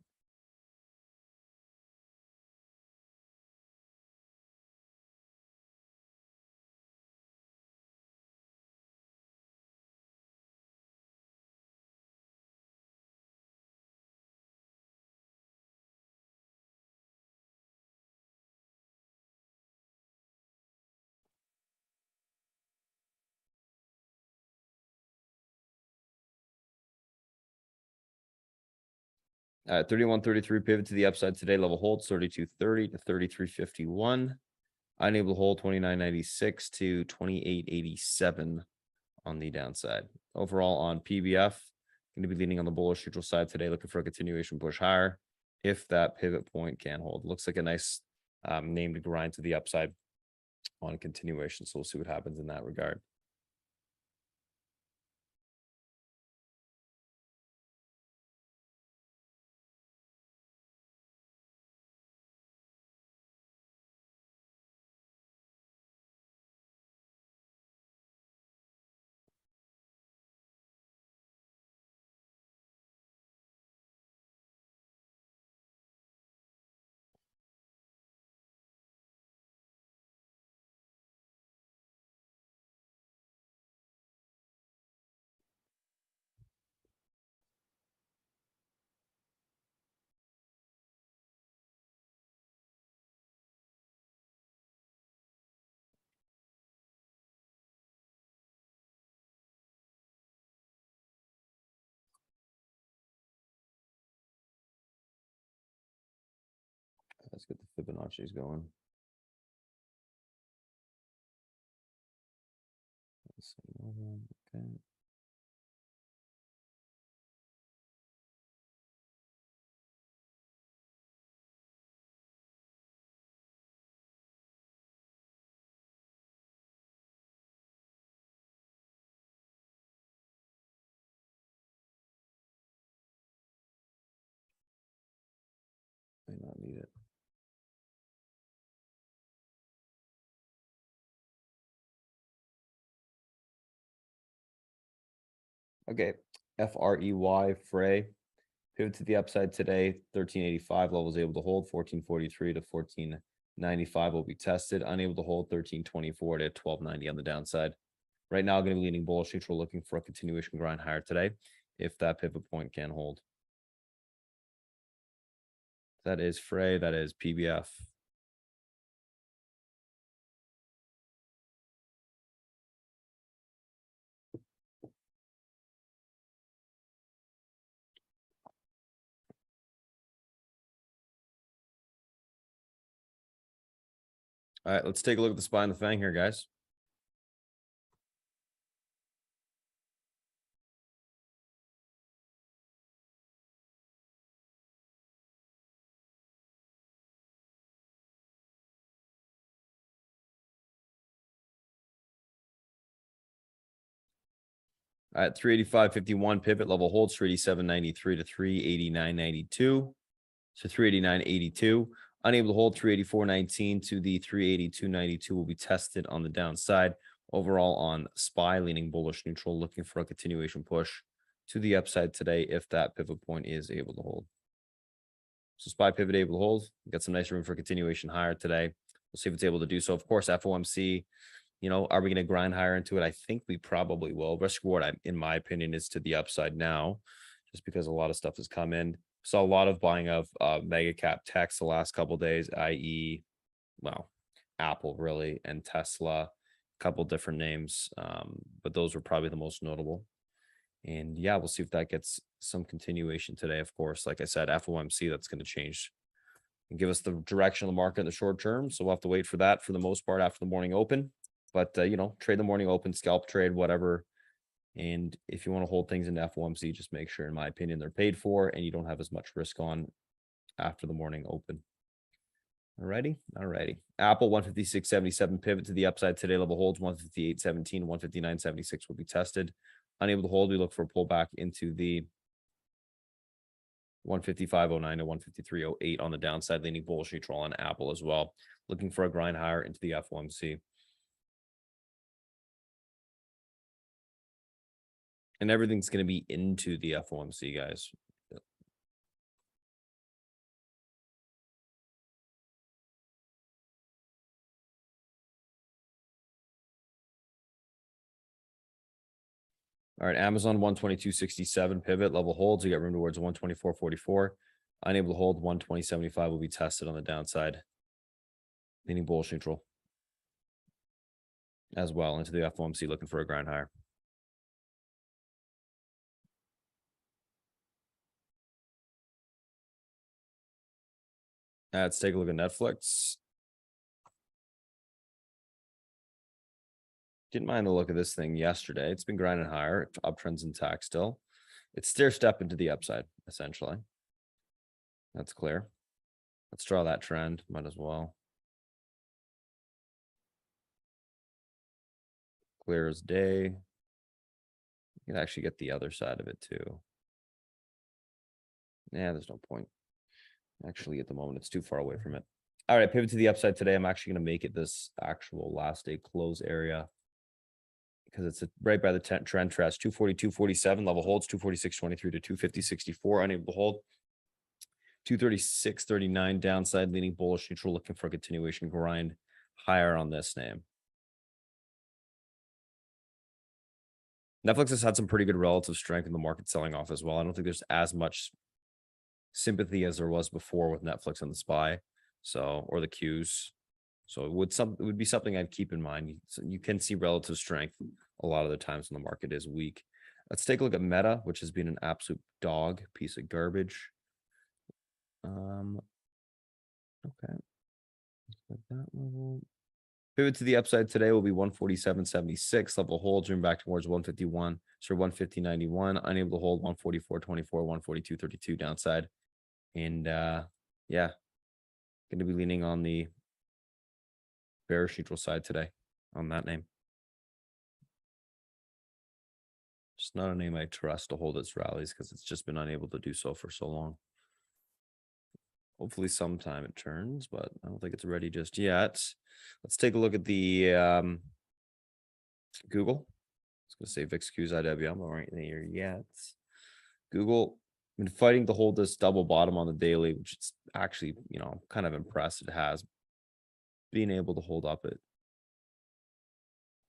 All right, 31.33 pivot to the upside today. Level holds 32.30 to 33.51. Unable to hold 29.96 to 28.87 on the downside. Overall on PBF, going to be leaning on the bullish neutral side today, looking for a continuation push higher if that pivot point can hold. Looks like a nice name to grind to the upside on continuation. So we'll see what happens in that regard. Let's get the Fibonacci's going. Let's see. Okay. May not need it. Okay, Frey, Frey. Pivot to the upside today, 1385 levels able to hold, 1443 to 1495 will be tested, unable to hold 1324 to 1290 on the downside. Right now, going to be leaning bullish neutral, looking for a continuation grind higher today if that pivot point can hold. That is Frey, that is PBF. All right, let's take a look at the spy and the fang here, guys. All right, 385.51 pivot level holds 387.93 to 389.92. So 389.82. Unable to hold 384.19 to the 382.92 will be tested on the downside. Overall on SPY, leaning bullish neutral, looking for a continuation push to the upside today if that pivot point is able to hold. So SPY pivot able to hold. Got some nice room for continuation higher today. We'll see if it's able to do so. Of course, FOMC, you know, are we going to grind higher into it? I think we probably will. Risk reward, in my opinion, is to the upside now, just because a lot of stuff has come in. Saw a lot of buying of mega cap techs the last couple of days, i.e., well, Apple really and Tesla, a couple different names, but those were probably the most notable. And yeah, we'll see if that gets some continuation today. Of course, like I said, FOMC, that's going to change and give us the direction of the market in the short term. So we'll have to wait for that for the most part after the morning open. But you know, trade the morning open, scalp trade, whatever. And if you want to hold things in FOMC, just make sure, in my opinion, they're paid for and you don't have as much risk on after the morning open. Alrighty. Apple 156.77 pivot to the upside today. Level holds 158.17, 159.76 will be tested. Unable to hold, we look for a pullback into the 155.09 to 153.08 on the downside, leaning bullish neutral on Apple as well. Looking for a grind higher into the FOMC. And everything's going to be into the FOMC, guys. All right, Amazon 122.67 pivot level holds. You got room towards 124.44. Unable to hold 120.75 will be tested on the downside. Leaning bullish neutral as well into the FOMC, looking for a grind higher. Let's take a look at Netflix. Didn't mind the look of this thing yesterday. It's been grinding higher. Uptrend's intact still. It's stair step into the upside, essentially. That's clear. Let's draw that trend. Might as well. Clear as day. You can actually get the other side of it too. Yeah, there's no point. Actually, at the moment, it's too far away from it. All right, pivot to the upside today. I'm actually going to make it this actual last day close area because it's right by the trend trash. 242.47 level holds 246.23 to 250.64. Unable to hold. 236.39 downside, leaning bullish neutral, looking for a continuation grind higher on this name. Netflix has had some pretty good relative strength in the market selling off as well. I don't think there's as much sympathy as there was before with Netflix and the SPY, so, or the Qs. So it would be something I'd keep in mind. So you can see relative strength a lot of the times when the market is weak. Let's take a look at Meta, which has been an absolute dog, piece of garbage. Okay. That level. Pivot to the upside today will be 147.76. Level holds, room back towards 151. So 150.91. Unable to hold 144.24, 142.32 downside. And yeah, going to be leaning on the bearish neutral side today on that name. It's not a name I trust to hold its rallies because it's just been unable to do so for so long. Hopefully sometime it turns, but I don't think it's ready just yet. Let's take a look at the Google. I was going to say VIX Qs IWM, but right there yet. Google been fighting to hold this double bottom on the daily, which it's actually, you know, kind of impressed it has been able to hold up it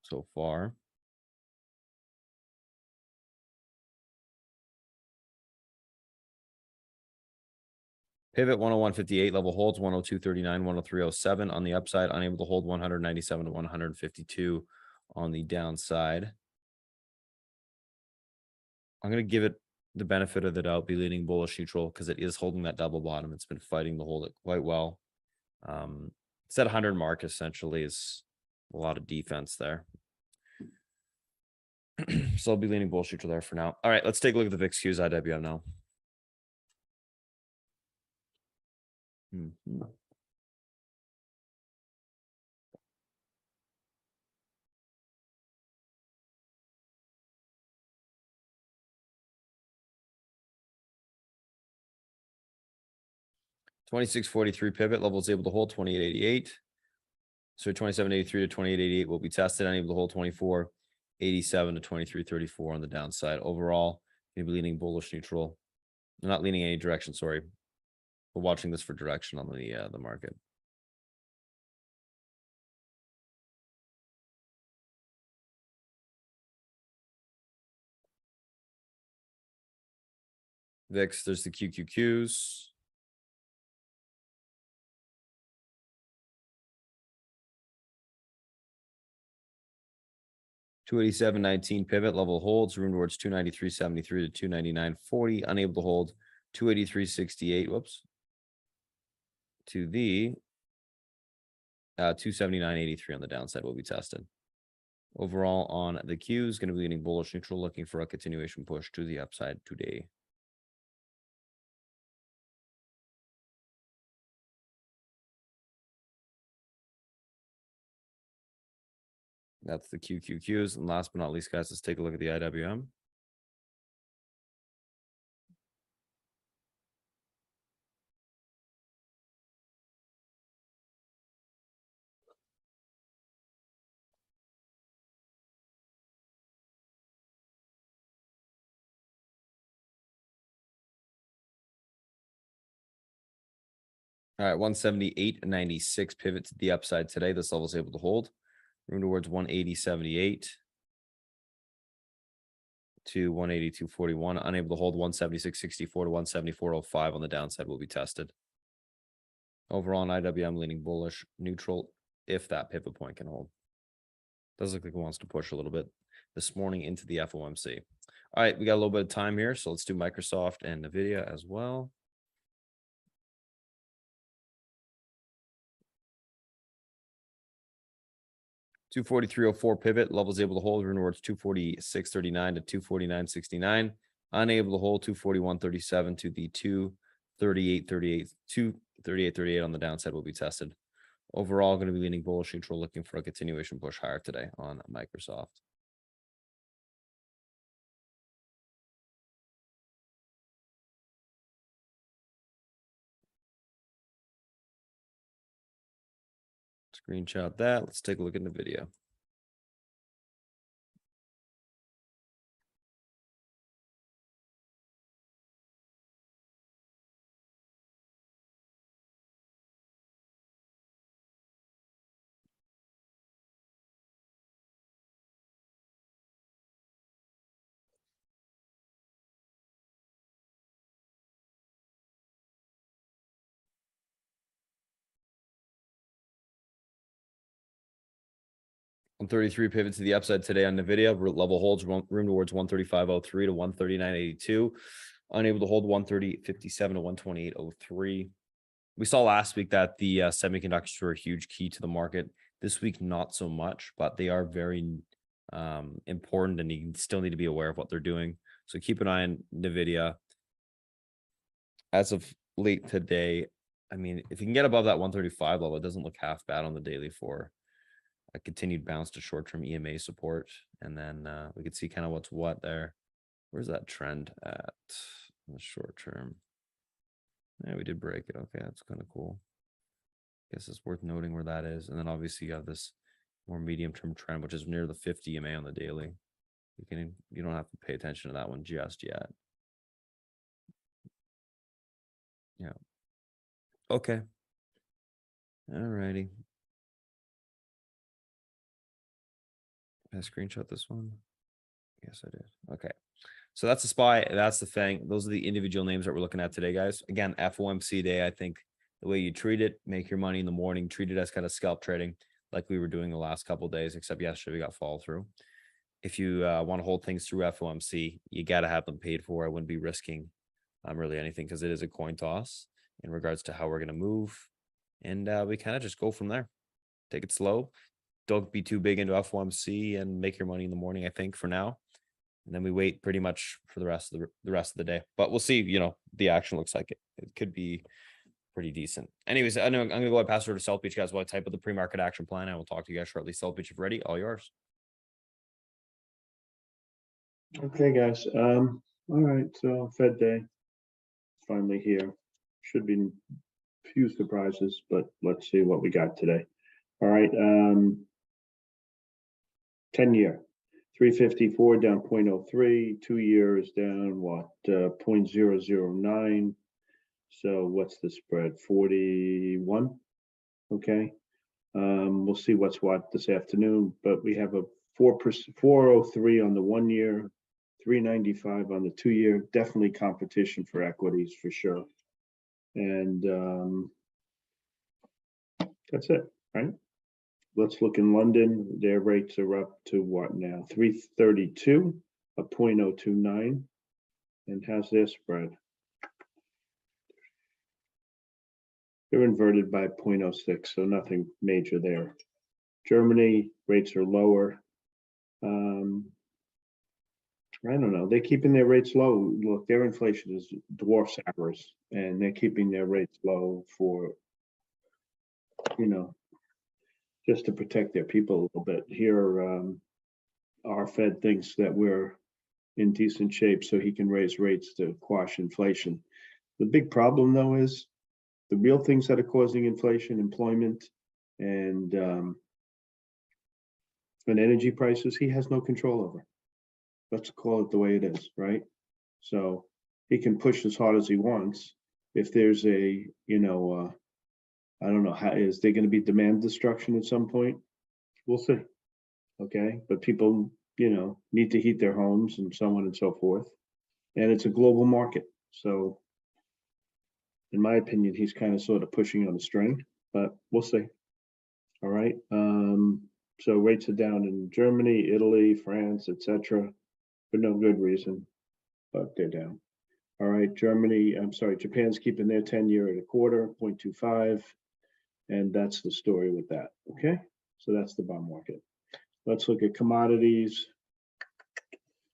so far. Pivot 101.58 level holds 102.39, 103.07 on the upside, unable to hold 197 to 152 on the downside. I'm going to give it the benefit of the doubt, be leaning bullish neutral because it is holding that double bottom. It's been fighting to hold it quite well. It's at 100 mark essentially is a lot of defense there. So I'll be leaning bullish neutral there for now. All right, let's take a look at the VIX Qs IWM now. 26.43 pivot levels able to hold 28.88. So 27.83 to 28.88 will be tested. Unable to hold 24.87 to 23.34 on the downside. Overall, maybe leaning bullish neutral. Not leaning any direction, sorry. We're watching this for direction on the market. VIX, there's the QQQs. $287.19 pivot level holds, room towards 293.73 to 299.40. Unable to hold 283.68. Whoops. To the 279.83 on the downside will be tested. Overall on the Qs, going to be leaning bullish neutral, looking for a continuation push to the upside today. That's the QQQs. And last but not least, guys, let's take a look at the IWM. All right, 178.96 pivot to the upside today. This level is able to hold. Room towards 180.78 to 182.41. Unable to hold 176.64 to 174.05 on the downside will be tested. Overall on IWM, leaning bullish, neutral, if that pivot point can hold. Does look like it wants to push a little bit this morning into the FOMC. All right, we got a little bit of time here, so let's do Microsoft and Nvidia as well. 243.04 pivot levels able to hold towards 246.39 to 249.69. Unable to hold 241.37 to the 238.38. 238.38 on the downside will be tested. Overall, going to be leaning bullish neutral, looking for a continuation push higher today on Microsoft. Screenshot that. Let's take a look at Nvidia. On 33 pivot to the upside today on Nvidia. Level holds room towards 135.03 to 139.82. Unable to hold 130.57 to 128.03. We saw last week that the semiconductors were a huge key to the market. This week, not so much, but they are very important, and you still need to be aware of what they're doing. So keep an eye on Nvidia. As of late today, I mean, if you can get above that 135 level, it doesn't look half bad on the daily for a continued bounce to short-term EMA support. And then we could see kind of what's what there. Where's that trend at in the short term? Yeah, we did break it. Okay, that's kind of cool. Guess it's worth noting where that is. And then obviously you have this more medium-term trend, which is near the 50 EMA on the daily. You don't have to pay attention to that one just yet. Yeah. Okay. All righty. Can I screenshot this one? Yes, I did. Okay. So that's the SPY. That's the FANG. Those are the individual names that we're looking at today, guys. Again, FOMC day. I think the way you treat it, make your money in the morning, treat it as kind of scalp trading like we were doing the last couple of days, except yesterday we got follow through. If you want to hold things through FOMC, you got to have them paid for. I wouldn't be risking really anything because it is a coin toss in regards to how we're going to move. And we kind of just go from there. Take it slow. Don't be too big into FOMC and make your money in the morning, I think, for now. And then we wait pretty much for the rest of the day. But we'll see, you know, the action looks like it could be pretty decent. Anyways, I know I'm gonna go ahead and pass over to South Beach, guys, while I type of the pre-market action plan. I will talk to you guys shortly. South Beach, if ready, all yours. Okay, guys. All right, so Fed Day finally here. Should be few surprises, but let's see what we got today. All right, 10-year, 354 down 0.03, 2 years down what, 0.009. So what's the spread? 41. Okay. We'll see what's what this afternoon, but we have a 403 on the 1 year, 395 on the 2 year. Definitely competition for equities for sure. And that's it, right? Let's look in London. Their rates are up to what now? 332, a 0.029. And how's their spread? They're inverted by 0.06, so nothing major there. Germany rates are lower. I don't know. They're keeping their rates low. Look, their inflation is dwarfs ours, and they're keeping their rates low for, you know, just to protect their people a little bit. Here, our Fed thinks that we're in decent shape, so he can raise rates to quash inflation. The big problem, though, is the real things that are causing inflation, employment, and energy prices, he has no control over. Let's call it the way it is, right? So he can push as hard as he wants. If there's a, you know, I don't know, how is there going to be demand destruction at some point? We'll see. Okay, but people, you know, need to heat their homes and so on and so forth. And it's a global market. So in my opinion, he's kind of sort of pushing on a string, but we'll see. All right. So rates are down in Germany, Italy, France, etc. for no good reason, but they're down. All right, Japan's keeping their 10-year at a quarter, 0.25, and that's the story with that. Okay, so that's the bond market. Let's look at commodities.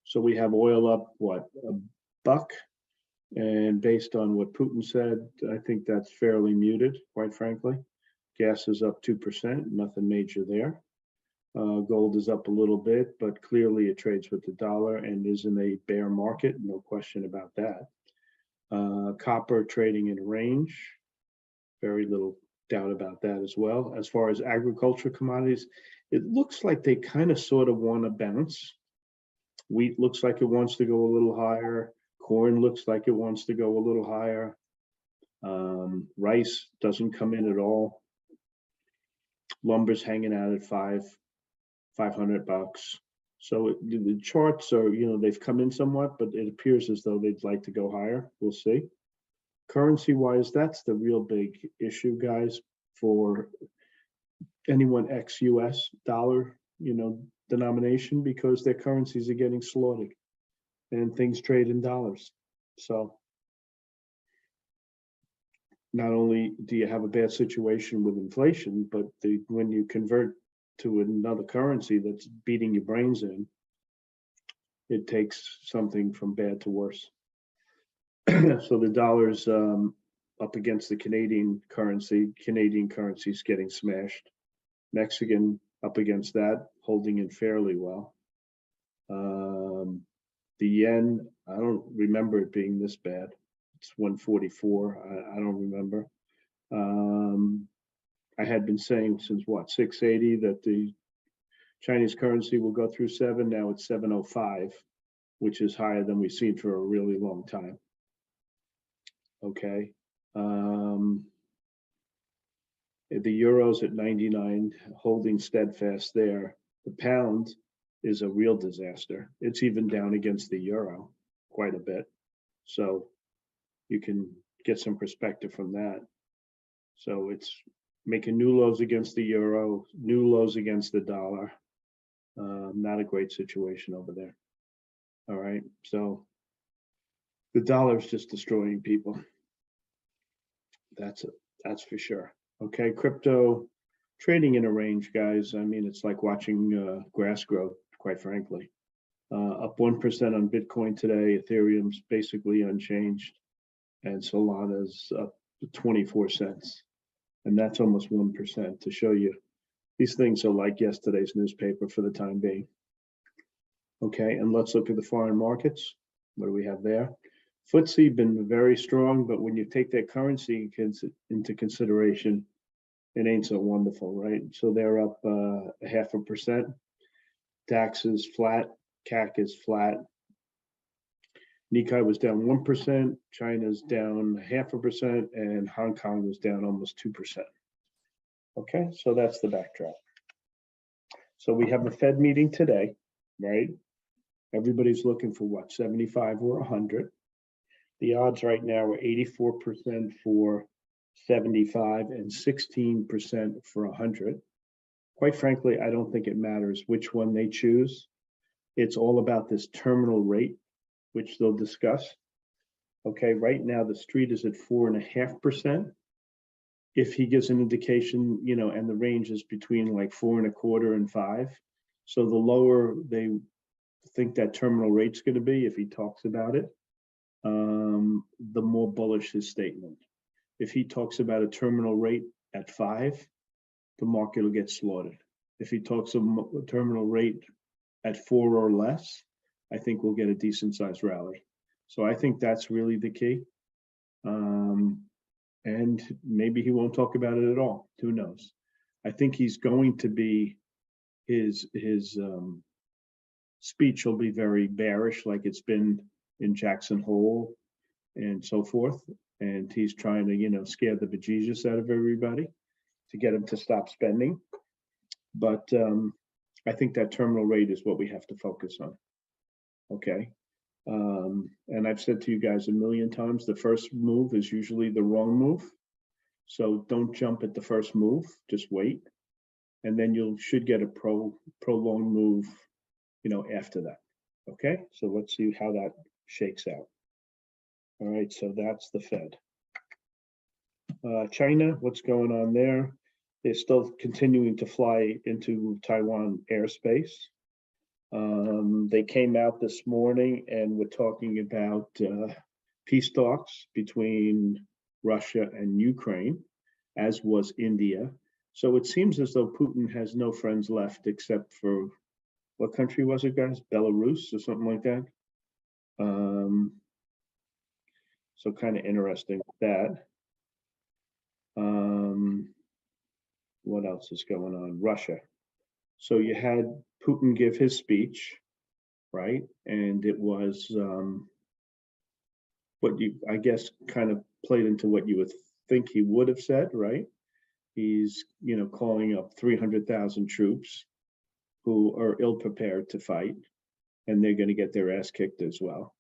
So we have oil up, what, $1? And based on what Putin said, I think that's fairly muted, quite frankly. Gas is up 2%, nothing major there. Gold is up a little bit, but clearly it trades with the dollar and is in a bear market, no question about that. Copper trading in a range, very little doubt about that as well. As far as agriculture commodities, it looks like they kind of sort of want to bounce. Wheat looks like it wants to go a little higher. Corn looks like it wants to go a little higher. Rice doesn't come in at all. Lumber's hanging out at $500. So the charts are, they've come in somewhat, but it appears as though they'd like to go higher. We'll see. Currency wise, that's the real big issue, guys, for anyone ex-US dollar, denomination, because their currencies are getting slaughtered and things trade in dollars. So not only do you have a bad situation with inflation, but when you convert to another currency that's beating your brains in, it takes something from bad to worse. So the dollar's up against the Canadian currency. Canadian currency's getting smashed. Mexican up against that, holding in fairly well. The yen, I don't remember it being this bad. It's 144. I don't remember. I had been saying since what, 680, that the Chinese currency will go through 7. Now it's 705, which is higher than we've seen for a really long time. Okay. The euro's at 99, holding steadfast there. The pound is a real disaster. It's even down against the euro quite a bit. So you can get some perspective from that. So it's making new lows against the euro, new lows against the dollar. Not a great situation over there. All right. So the dollar is just destroying people. That's for sure. Okay, crypto trading in a range, guys. I mean, it's like watching grass grow, quite frankly. Up 1% on Bitcoin today. Ethereum's basically unchanged, and Solana's up 24 cents, and that's almost 1%. To show you, these things are like yesterday's newspaper for the time being. Okay, and let's look at the foreign markets. What do we have there? FTSE been very strong, but when you take that currency into consideration, it ain't so wonderful, right? So they're up 0.5%. DAX is flat, CAC is flat. Nikkei was down 1%, China's down 0.5%, and Hong Kong was down almost 2%. Okay, so that's the backdrop. So we have a Fed meeting today, right? Everybody's looking for what, 75 or 100. The odds right now are 84% for 75 and 16% for 100. Quite frankly, I don't think it matters which one they choose. It's all about this terminal rate, which they'll discuss. Okay, right now the street is at 4.5%. If he gives an indication, and the range is between like 4.25 and 5. So the lower they think that terminal rate's going to be, if he talks about it, the more bullish his statement. If he talks about a terminal rate at 5, the market will get slaughtered. If he talks a terminal rate at 4 or less, I think we'll get a decent sized rally. So I think that's really the key. And maybe he won't talk about it at all. Who knows? I think he's going to be, his speech will be very bearish, like it's been in Jackson Hole and so forth. And he's trying to, scare the bejesus out of everybody to get them to stop spending. But I think that terminal rate is what we have to focus on. Okay. And I've said to you guys a million times, the first move is usually the wrong move. So don't jump at the first move, just wait. And then you should get a prolonged move, after that. Okay, so let's see how that shakes out. All right, so that's the Fed. China, what's going on there? They're still continuing to fly into Taiwan airspace. They came out this morning and were talking about peace talks between Russia and Ukraine, as was India. So it seems as though Putin has no friends left except for, what country was it, guys? Belarus or something like that. So kind of interesting with that. What else is going on? Russia. So you had Putin give his speech, right? And it was what you, I guess, kind of played into what you would think he would have said, right? He's, calling up 300,000 troops who are ill prepared to fight, and they're going to get their ass kicked as well.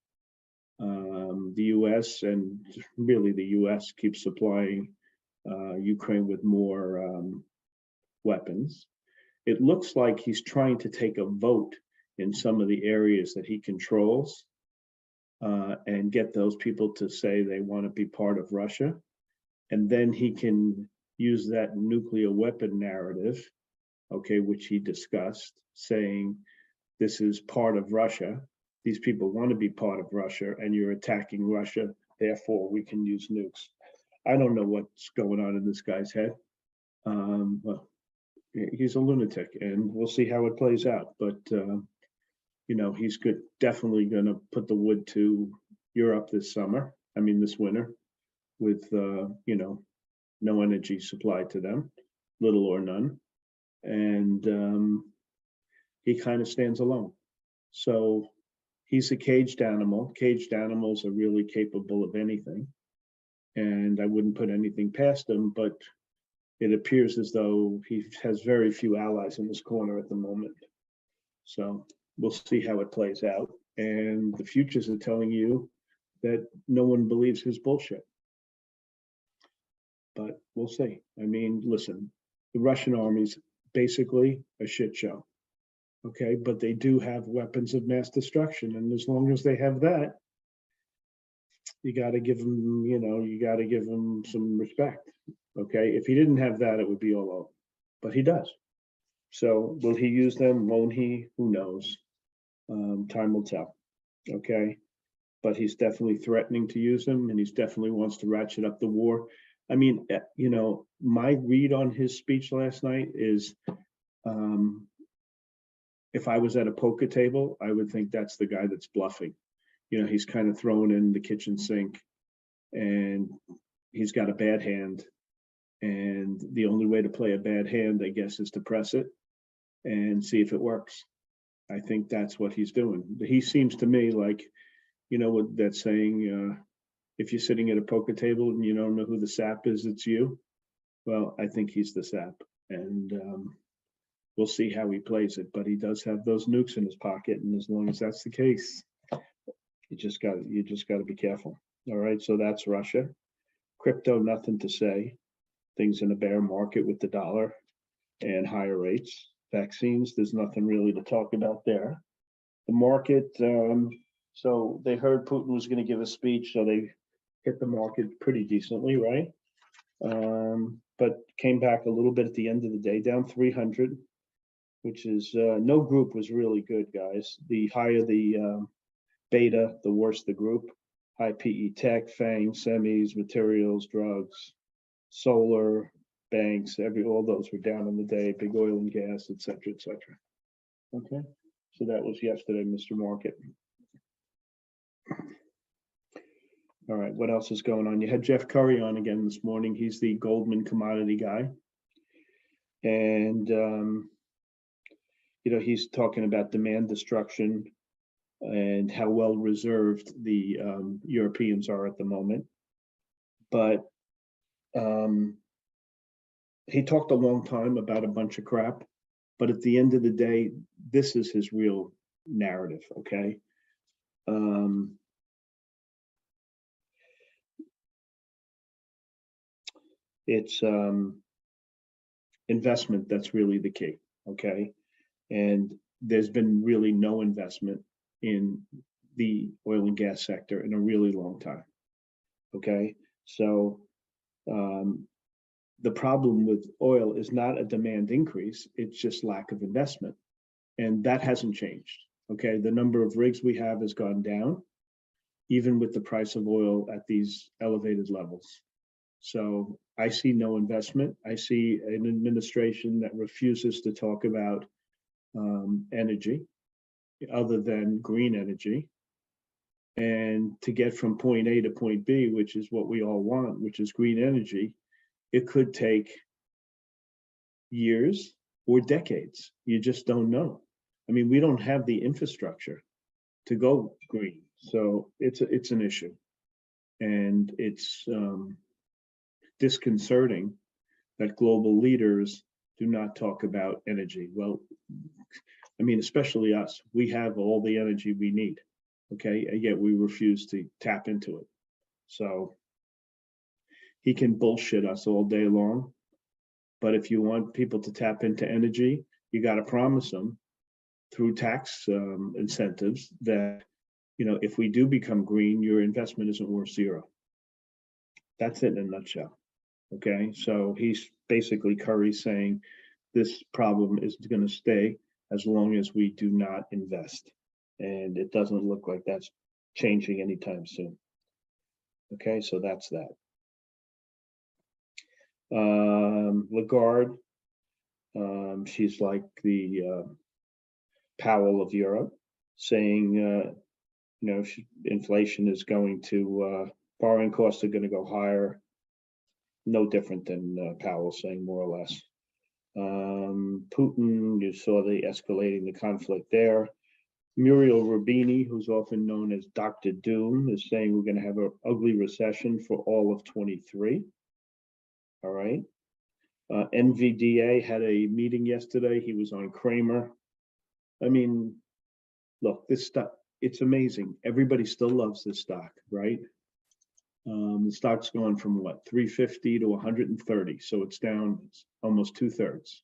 The U.S. and really the U.S. keeps supplying Ukraine with more weapons. It looks like he's trying to take a vote in some of the areas that he controls and get those people to say they want to be part of Russia. And then he can use that nuclear weapon narrative, okay, which he discussed, saying this is part of Russia. These people want to be part of Russia and you're attacking Russia. Therefore, we can use nukes. I don't know what's going on in this guy's head. Well, he's a lunatic and we'll see how it plays out. But, he's definitely going to put the wood to Europe this winter with, no energy supplied to them, little or none. And he kind of stands alone. So he's a caged animal. Caged animals are really capable of anything. And I wouldn't put anything past him, but it appears as though he has very few allies in this corner at the moment. So we'll see how it plays out. And the futures are telling you that no one believes his bullshit. But we'll see. Listen, the Russian army's basically a shit show. Okay, but they do have weapons of mass destruction. And as long as they have that, you got to give them, some respect. Okay, if he didn't have that, it would be all over. But he does. So will he use them? Won't he? Who knows? Time will tell. Okay, but he's definitely threatening to use them, and he's definitely wants to ratchet up the war. My read on his speech last night is, if I was at a poker table, I would think that's the guy that's bluffing. He's kind of throwing in the kitchen sink, and he's got a bad hand. And the only way to play a bad hand, I guess, is to press it and see if it works. I think that's what he's doing. He seems to me like, what that saying, if you're sitting at a poker table and you don't know who the sap is, it's you. Well, I think he's the sap. And we'll see how he plays it. But he does have those nukes in his pocket. And as long as that's the case, you just got to be careful. All right. So that's Russia. Crypto, nothing to say. Things in a bear market with the dollar and higher rates. Vaccines, there's nothing really to talk about there. The market, so they heard Putin was going to give a speech, so they hit the market pretty decently, right? But came back a little bit at the end of the day, down 300, which is, no group was really good, guys. The higher the beta, the worse the group. High PE tech, FANG, semis, materials, drugs, solar, banks, all those were down on the day, big oil and gas, et cetera, et cetera. Okay, so that was yesterday, Mr. Market. All right, what else is going on? You had Jeff Curry on again this morning. He's the Goldman commodity guy. And, he's talking about demand destruction and how well reserved the Europeans are at the moment. But he talked a long time about a bunch of crap, but at the end of the day, this is his real narrative, okay? It's investment that's really the key, okay? And there's been really no investment in the oil and gas sector in a really long time, okay? So the problem with oil is not a demand increase, it's just lack of investment. And that hasn't changed. Okay, the number of rigs we have has gone down, even with the price of oil at these elevated levels. So I see no investment. I see an administration that refuses to talk about energy other than green energy. And to get from point A to point B, which is what we all want, which is green energy, it could take years or decades. You just don't know. I mean, we don't have the infrastructure to go green. So it's an issue. And it's disconcerting that global leaders do not talk about energy. Well, I mean, especially us, we have all the energy we need, okay? And yet we refuse to tap into it. So he can bullshit us all day long, but if you want people to tap into energy, you got to promise them through tax incentives that, you know, if we do become green, your investment isn't worth zero. That's it in a nutshell. Okay, so he's basically Curry saying this problem is going to stay as long as we do not invest. And it doesn't look like that's changing anytime soon. Okay, so that's that. Lagarde, she's like the Powell of Europe, saying, you know, inflation is going to, borrowing costs are going to go higher. No different than Powell saying more or less. Putin, you saw the escalating the conflict there. Muriel Rubini, who's often known as Dr. Doom, is saying we're going to have an ugly recession for all of 23. All right. Nvidia had a meeting yesterday. He was on Kramer. I mean, look, this stuff, it's amazing. Everybody still loves this stock, right? The stock's gone from what, 350 to 130. So it's down almost 2/3.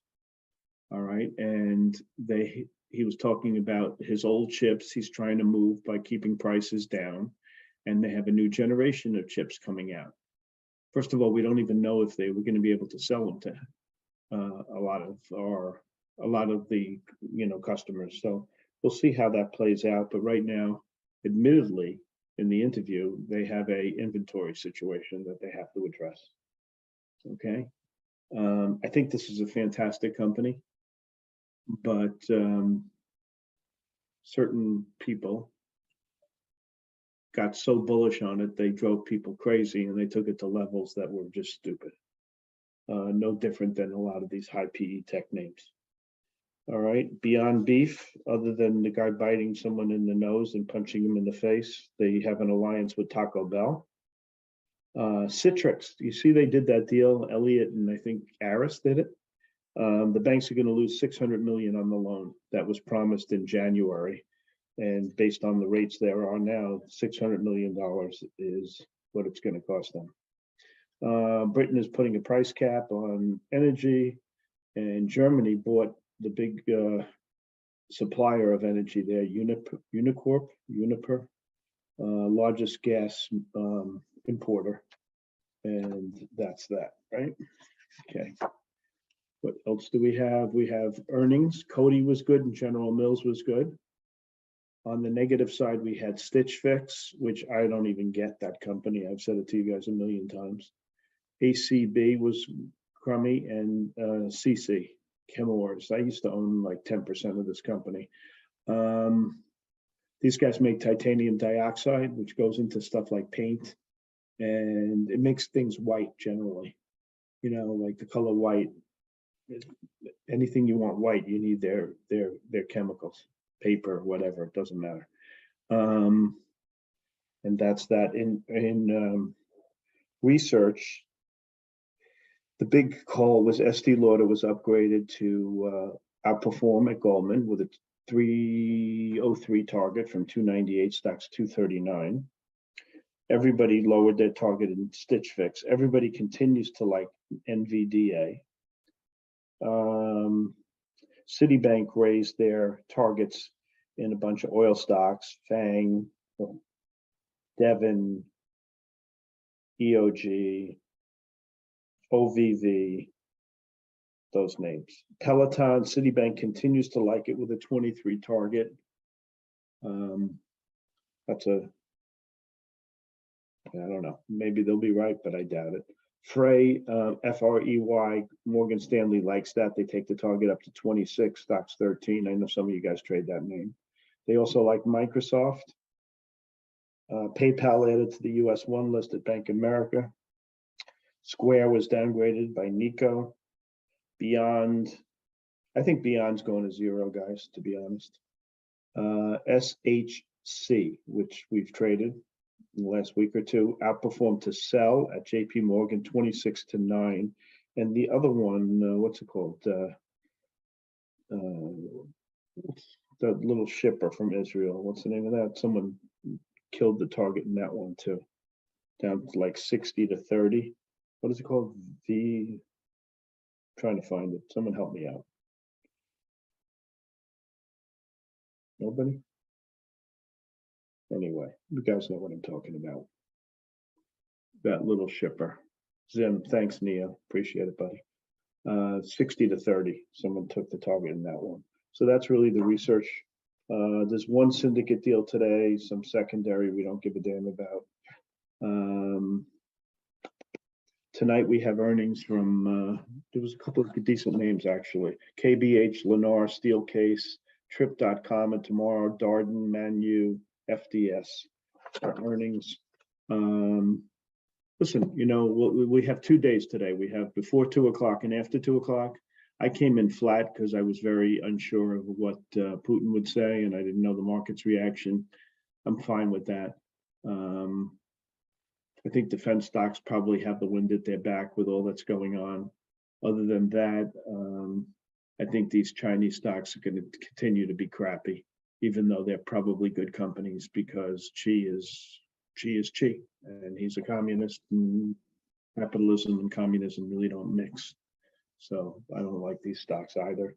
All right. And he was talking about his old chips. He's trying to move by keeping prices down. And they have a new generation of chips coming out. First of all, we don't even know if they were going to be able to sell them to a lot of the, you know, customers. So we'll see how that plays out. But right now, admittedly, in the interview, they have a inventory situation that they have to address. Okay. I think this is a fantastic company, but certain people got so bullish on it, they drove people crazy and they took it to levels that were just stupid. No different than a lot of these high PE tech names. All right, Beyond Beef, other than the guy biting someone in the nose and punching him in the face, they have an alliance with Taco Bell. Citrix, you see they did that deal, Elliott and I think Aris did it. The banks are going to lose $600 million on the loan that was promised in January. And based on the rates there are now, $600 million is what it's going to cost them. Britain is putting a price cap on energy, and Germany bought the big supplier of energy there, Uniper, largest gas importer. And that's that, right? Okay. What else do we have? We have earnings. Coty was good and General Mills was good. On the negative side, we had Stitch Fix, which I don't even get that company. I've said it to you guys a million times. ACB was crummy, and CC, Chemours. I used to own like 10% of this company. These guys make titanium dioxide, which goes into stuff like paint, and it makes things white generally. You know, like the color white. Anything you want white, you need their chemicals. Paper, whatever, it doesn't matter. And that's that. In research, the big call was Estee Lauder was upgraded to outperform at Goldman with a 303 target from 298, stocks 239. Everybody lowered their target in Stitch Fix. Everybody continues to like NVDA. Citibank raised their targets in a bunch of oil stocks, Fang, Devon, EOG, OVV, those names. Peloton, Citibank continues to like it with a 23 target. That's a, I don't know, maybe they'll be right, but I doubt it. Frey, Frey, Morgan Stanley likes that. They take the target up to 26, stocks 13. I know some of you guys trade that name. They also like Microsoft. PayPal added to the US 1 list at Bank of America. Square was downgraded by Nico. Beyond, I think Beyond's going to zero, guys, to be honest. SHC, which we've traded in the last week or two, outperformed to sell at JP Morgan 26-9. And the other one, what's it called? The little shipper from Israel. What's the name of that? Someone killed the target in that one too. Down to like 60-30. What is it called? Trying to find it. Someone help me out. Nobody? Anyway, you guys know what I'm talking about. That little shipper. Zim, thanks, Nia. Appreciate it, buddy. 60-30. Someone took the target in that one. So that's really the research. There's one syndicate deal today, some secondary we don't give a damn about. Tonight we have earnings from, there was a couple of decent names actually. KBH, Lennar, Steelcase, Trip.com, and tomorrow Darden, Manu, FDS earnings. Listen, you know, we have 2 days today. We have before 2 o'clock and after 2 o'clock. I came in flat because I was very unsure of what Putin would say, and I didn't know the market's reaction. I'm fine with that. I think defense stocks probably have the wind at their back with all that's going on. Other than that, I think these Chinese stocks are going to continue to be crappy, even though they're probably good companies, because Xi is Xi, and he's a communist, and capitalism and communism really don't mix. So I don't like these stocks either.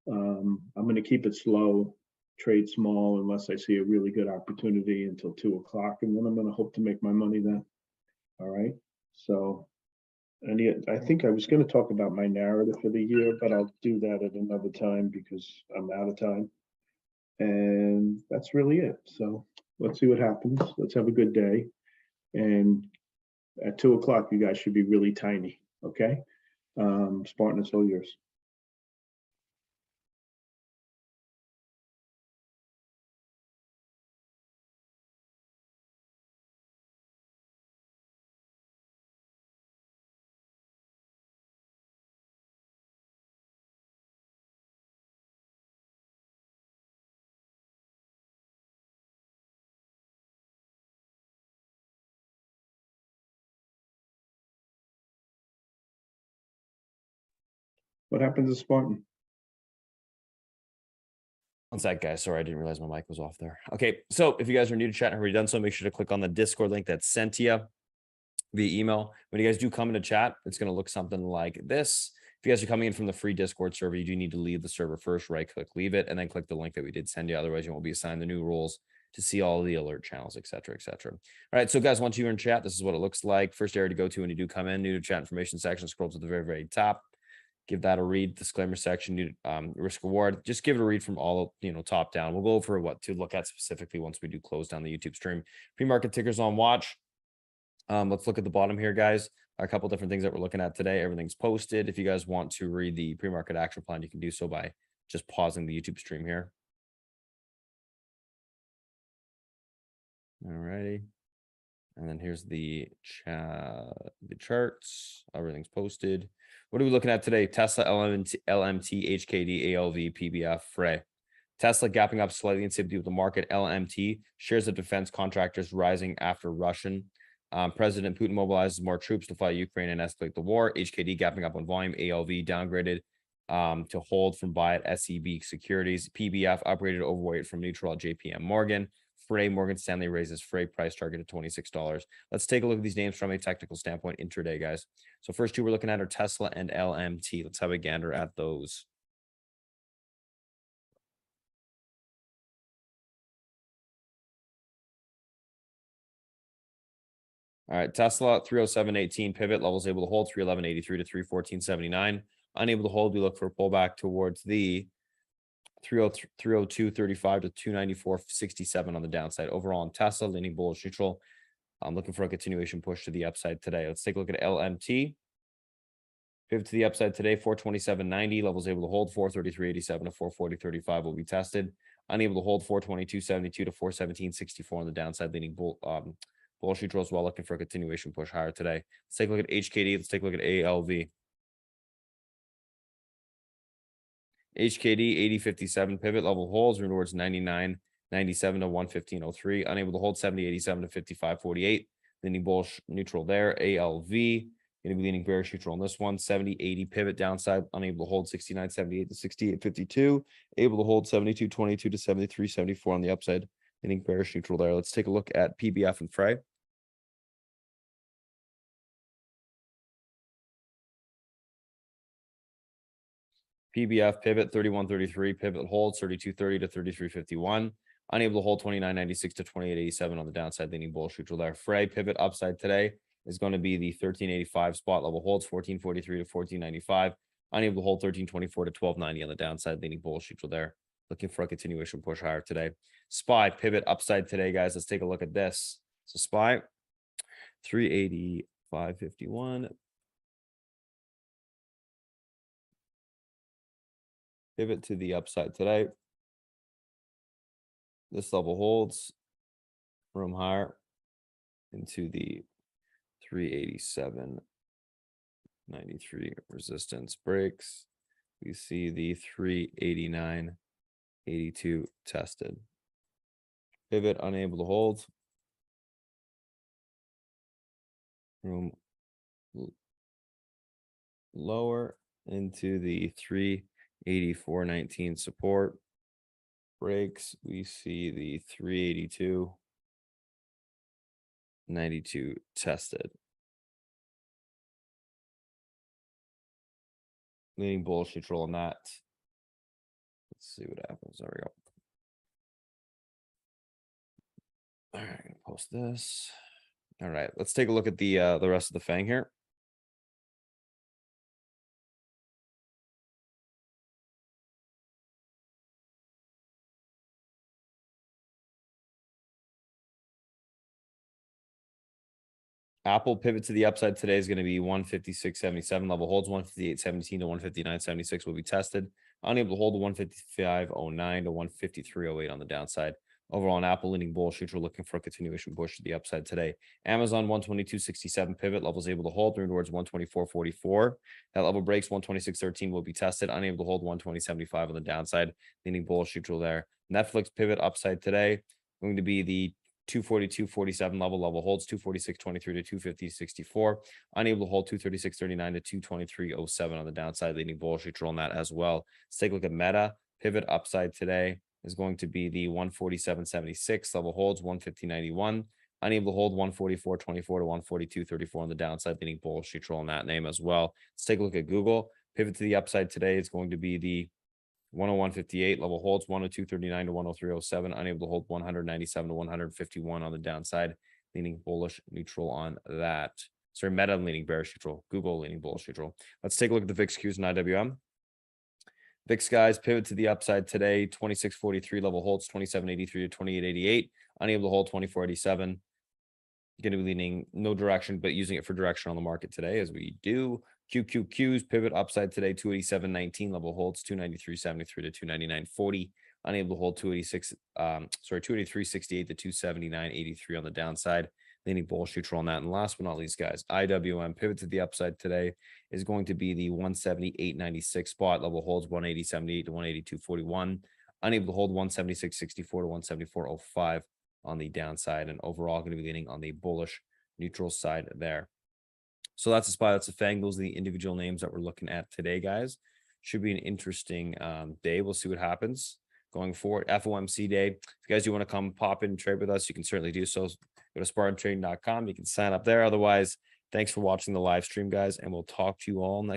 I'm going to keep it slow, trade small unless I see a really good opportunity until 2 o'clock, and then I'm going to hope to make my money then. All right. So, and I think I was going to talk about my narrative for the year, but I'll do that at another time because I'm out of time. And that's really it. So let's see what happens. Let's have a good day. And at 2 o'clock, you guys should be really tiny. Okay. Spartan, it's all yours. What happened to Spartan? One sec, guys. Sorry, I didn't realize my mic was off there. Okay, so if you guys are new to chat and have already done so, make sure to click on the Discord link that's sent to you via email. When you guys do come into chat, it's going to look something like this. If you guys are coming in from the free Discord server, you do need to leave the server first, right click, leave it, and then click the link that we did send you. Otherwise, you won't be assigned the new rules to see all the alert channels, etc., etc. All right, so guys, once you're in chat, this is what it looks like. First area to go to when you do come in, new to chat information section, scroll to the very, very top. Give that a read. Disclaimer section, risk reward. Just give it a read from all, top down. We'll go over what to look at specifically once we do close down the YouTube stream. Pre-market tickers on watch. Let's look at the bottom here, guys. A couple different things that we're looking at today. Everything's posted. If you guys want to read the pre-market action plan, you can do so by just pausing the YouTube stream here. All righty. And then here's the charts. Everything's posted. What are we looking at today? Tesla, LMT, Hkd, Alv, Pbf, Frey. Tesla gapping up slightly in sympathy with the market. LMT, shares of defense contractors rising after Russian. President Putin mobilizes more troops to fight Ukraine and escalate the war. Hkd gapping up on volume. Alv downgraded to hold from buy at SEB Securities. Pbf upgraded overweight from neutral at JPM Morgan. Frey, Morgan Stanley raises Frey price target to $26. Let's take a look at these names from a technical standpoint intraday, guys. So first two we're looking at are Tesla and LMT. Let's have a gander at those. All right, Tesla 307.18 pivot levels able to hold 311.83 to 314.79. Unable to hold, we look for a pullback towards the 302.35 to 294.67 on the downside. Overall on Tesla, leaning bullish neutral. I'm looking for a continuation push to the upside today. Let's take a look at LMT. Pivot to the upside today, 427.90 levels able to hold 433.87 to 440.35 will be tested. Unable to hold 422.72 to 417.64 on the downside, leaning bullish neutral as well, looking for a continuation push higher today. Let's take a look at HKD. Let's take a look at ALV. HKD 80.57 pivot level holds towards 99.97 to 115.03. Unable to hold 70.87 to 55.48. Leaning bullish neutral there. ALV going to be leaning bearish neutral on this one. 70.80 pivot downside. Unable to hold 69.78 to 68.52. Able to hold 72.22 to 73.74 on the upside. Leaning bearish neutral there. Let's take a look at Pbf and Frey. Pbf pivot 31.33, pivot holds 32.30 to 33.51. Unable to hold 29.96 to 28.87 on the downside, leaning bullish neutral there. Frey pivot upside today is going to be the 13.85 spot level holds 14.43 to 14.95. Unable to hold 13.24 to 12.90 on the downside, leaning bullish neutral there. Looking for a continuation push higher today. SPY pivot upside today, guys. Let's take a look at this. So SPY 385.51. Pivot to the upside today. This level holds room higher into the 387.93 resistance breaks. We see the 389.82 tested. Pivot unable to hold. Room lower into the 384.19 support. Breaks, we see the 382.92 tested. Leaning bullish neutral on that. Let's see what happens. There we go. All right, I'm gonna post this. All right, let's take a look at the rest of the FANG here. Apple pivot to the upside today is going to be 156.77 level holds 158.17 to 159.76 will be tested. Unable to hold the 155.09 to 153.08 on the downside. Overall on Apple leaning bullish neutral, looking for a continuation push to the upside today. Amazon 122.67 pivot levels able to hold towards 124.44. That level breaks 126.13 will be tested. Unable to hold 120.75 on the downside, leaning bullish neutral there. Netflix pivot upside today going to be the 242.47 level holds 246.23 to 250.64. Unable to hold 236.39 to 223.07 on the downside, leading bullish neutral on that as well. Let's take a look at Meta. Pivot upside today is going to be the 147.76 level holds 150.91. Unable to hold 144.24 to 142.34 on the downside, leading bullish neutral on that name as well. Let's take a look at Google. Pivot to the upside today is going to be the 101.58 level holds 102.39 to 103.07. Unable to hold 197 to 151 on the downside, leaning bullish neutral on that. Sorry, Meta leaning bearish neutral, Google leaning bullish neutral. Let's take a look at the VIX Qs and IWM. VIX guys pivot to the upside today, 26.43 level holds 27.83 to 28.88. Unable to hold 24.87. Going to be leaning no direction, but using it for direction on the market today as we do. QQQs pivot upside today, 287.19 level holds 293.73 to 299.40. Unable to hold 283.68 to 279.83 on the downside, leaning bullish neutral on that. And last but not least, guys, IWM pivot to the upside today is going to be the 178.96 spot level holds 180.78 to 182.41. Unable to hold 176.64 to 174.05 on the downside, and overall going to be leaning on the bullish neutral side there. So that's a SPY, that's a FANG. Those are the individual names that we're looking at today, guys. Should be an interesting day. We'll see what happens going forward. FOMC day. If you guys do want to come pop in and trade with us, you can certainly do so. Go to SpartanTrading.com. You can sign up there. Otherwise, thanks for watching the live stream, guys, and we'll talk to you all next.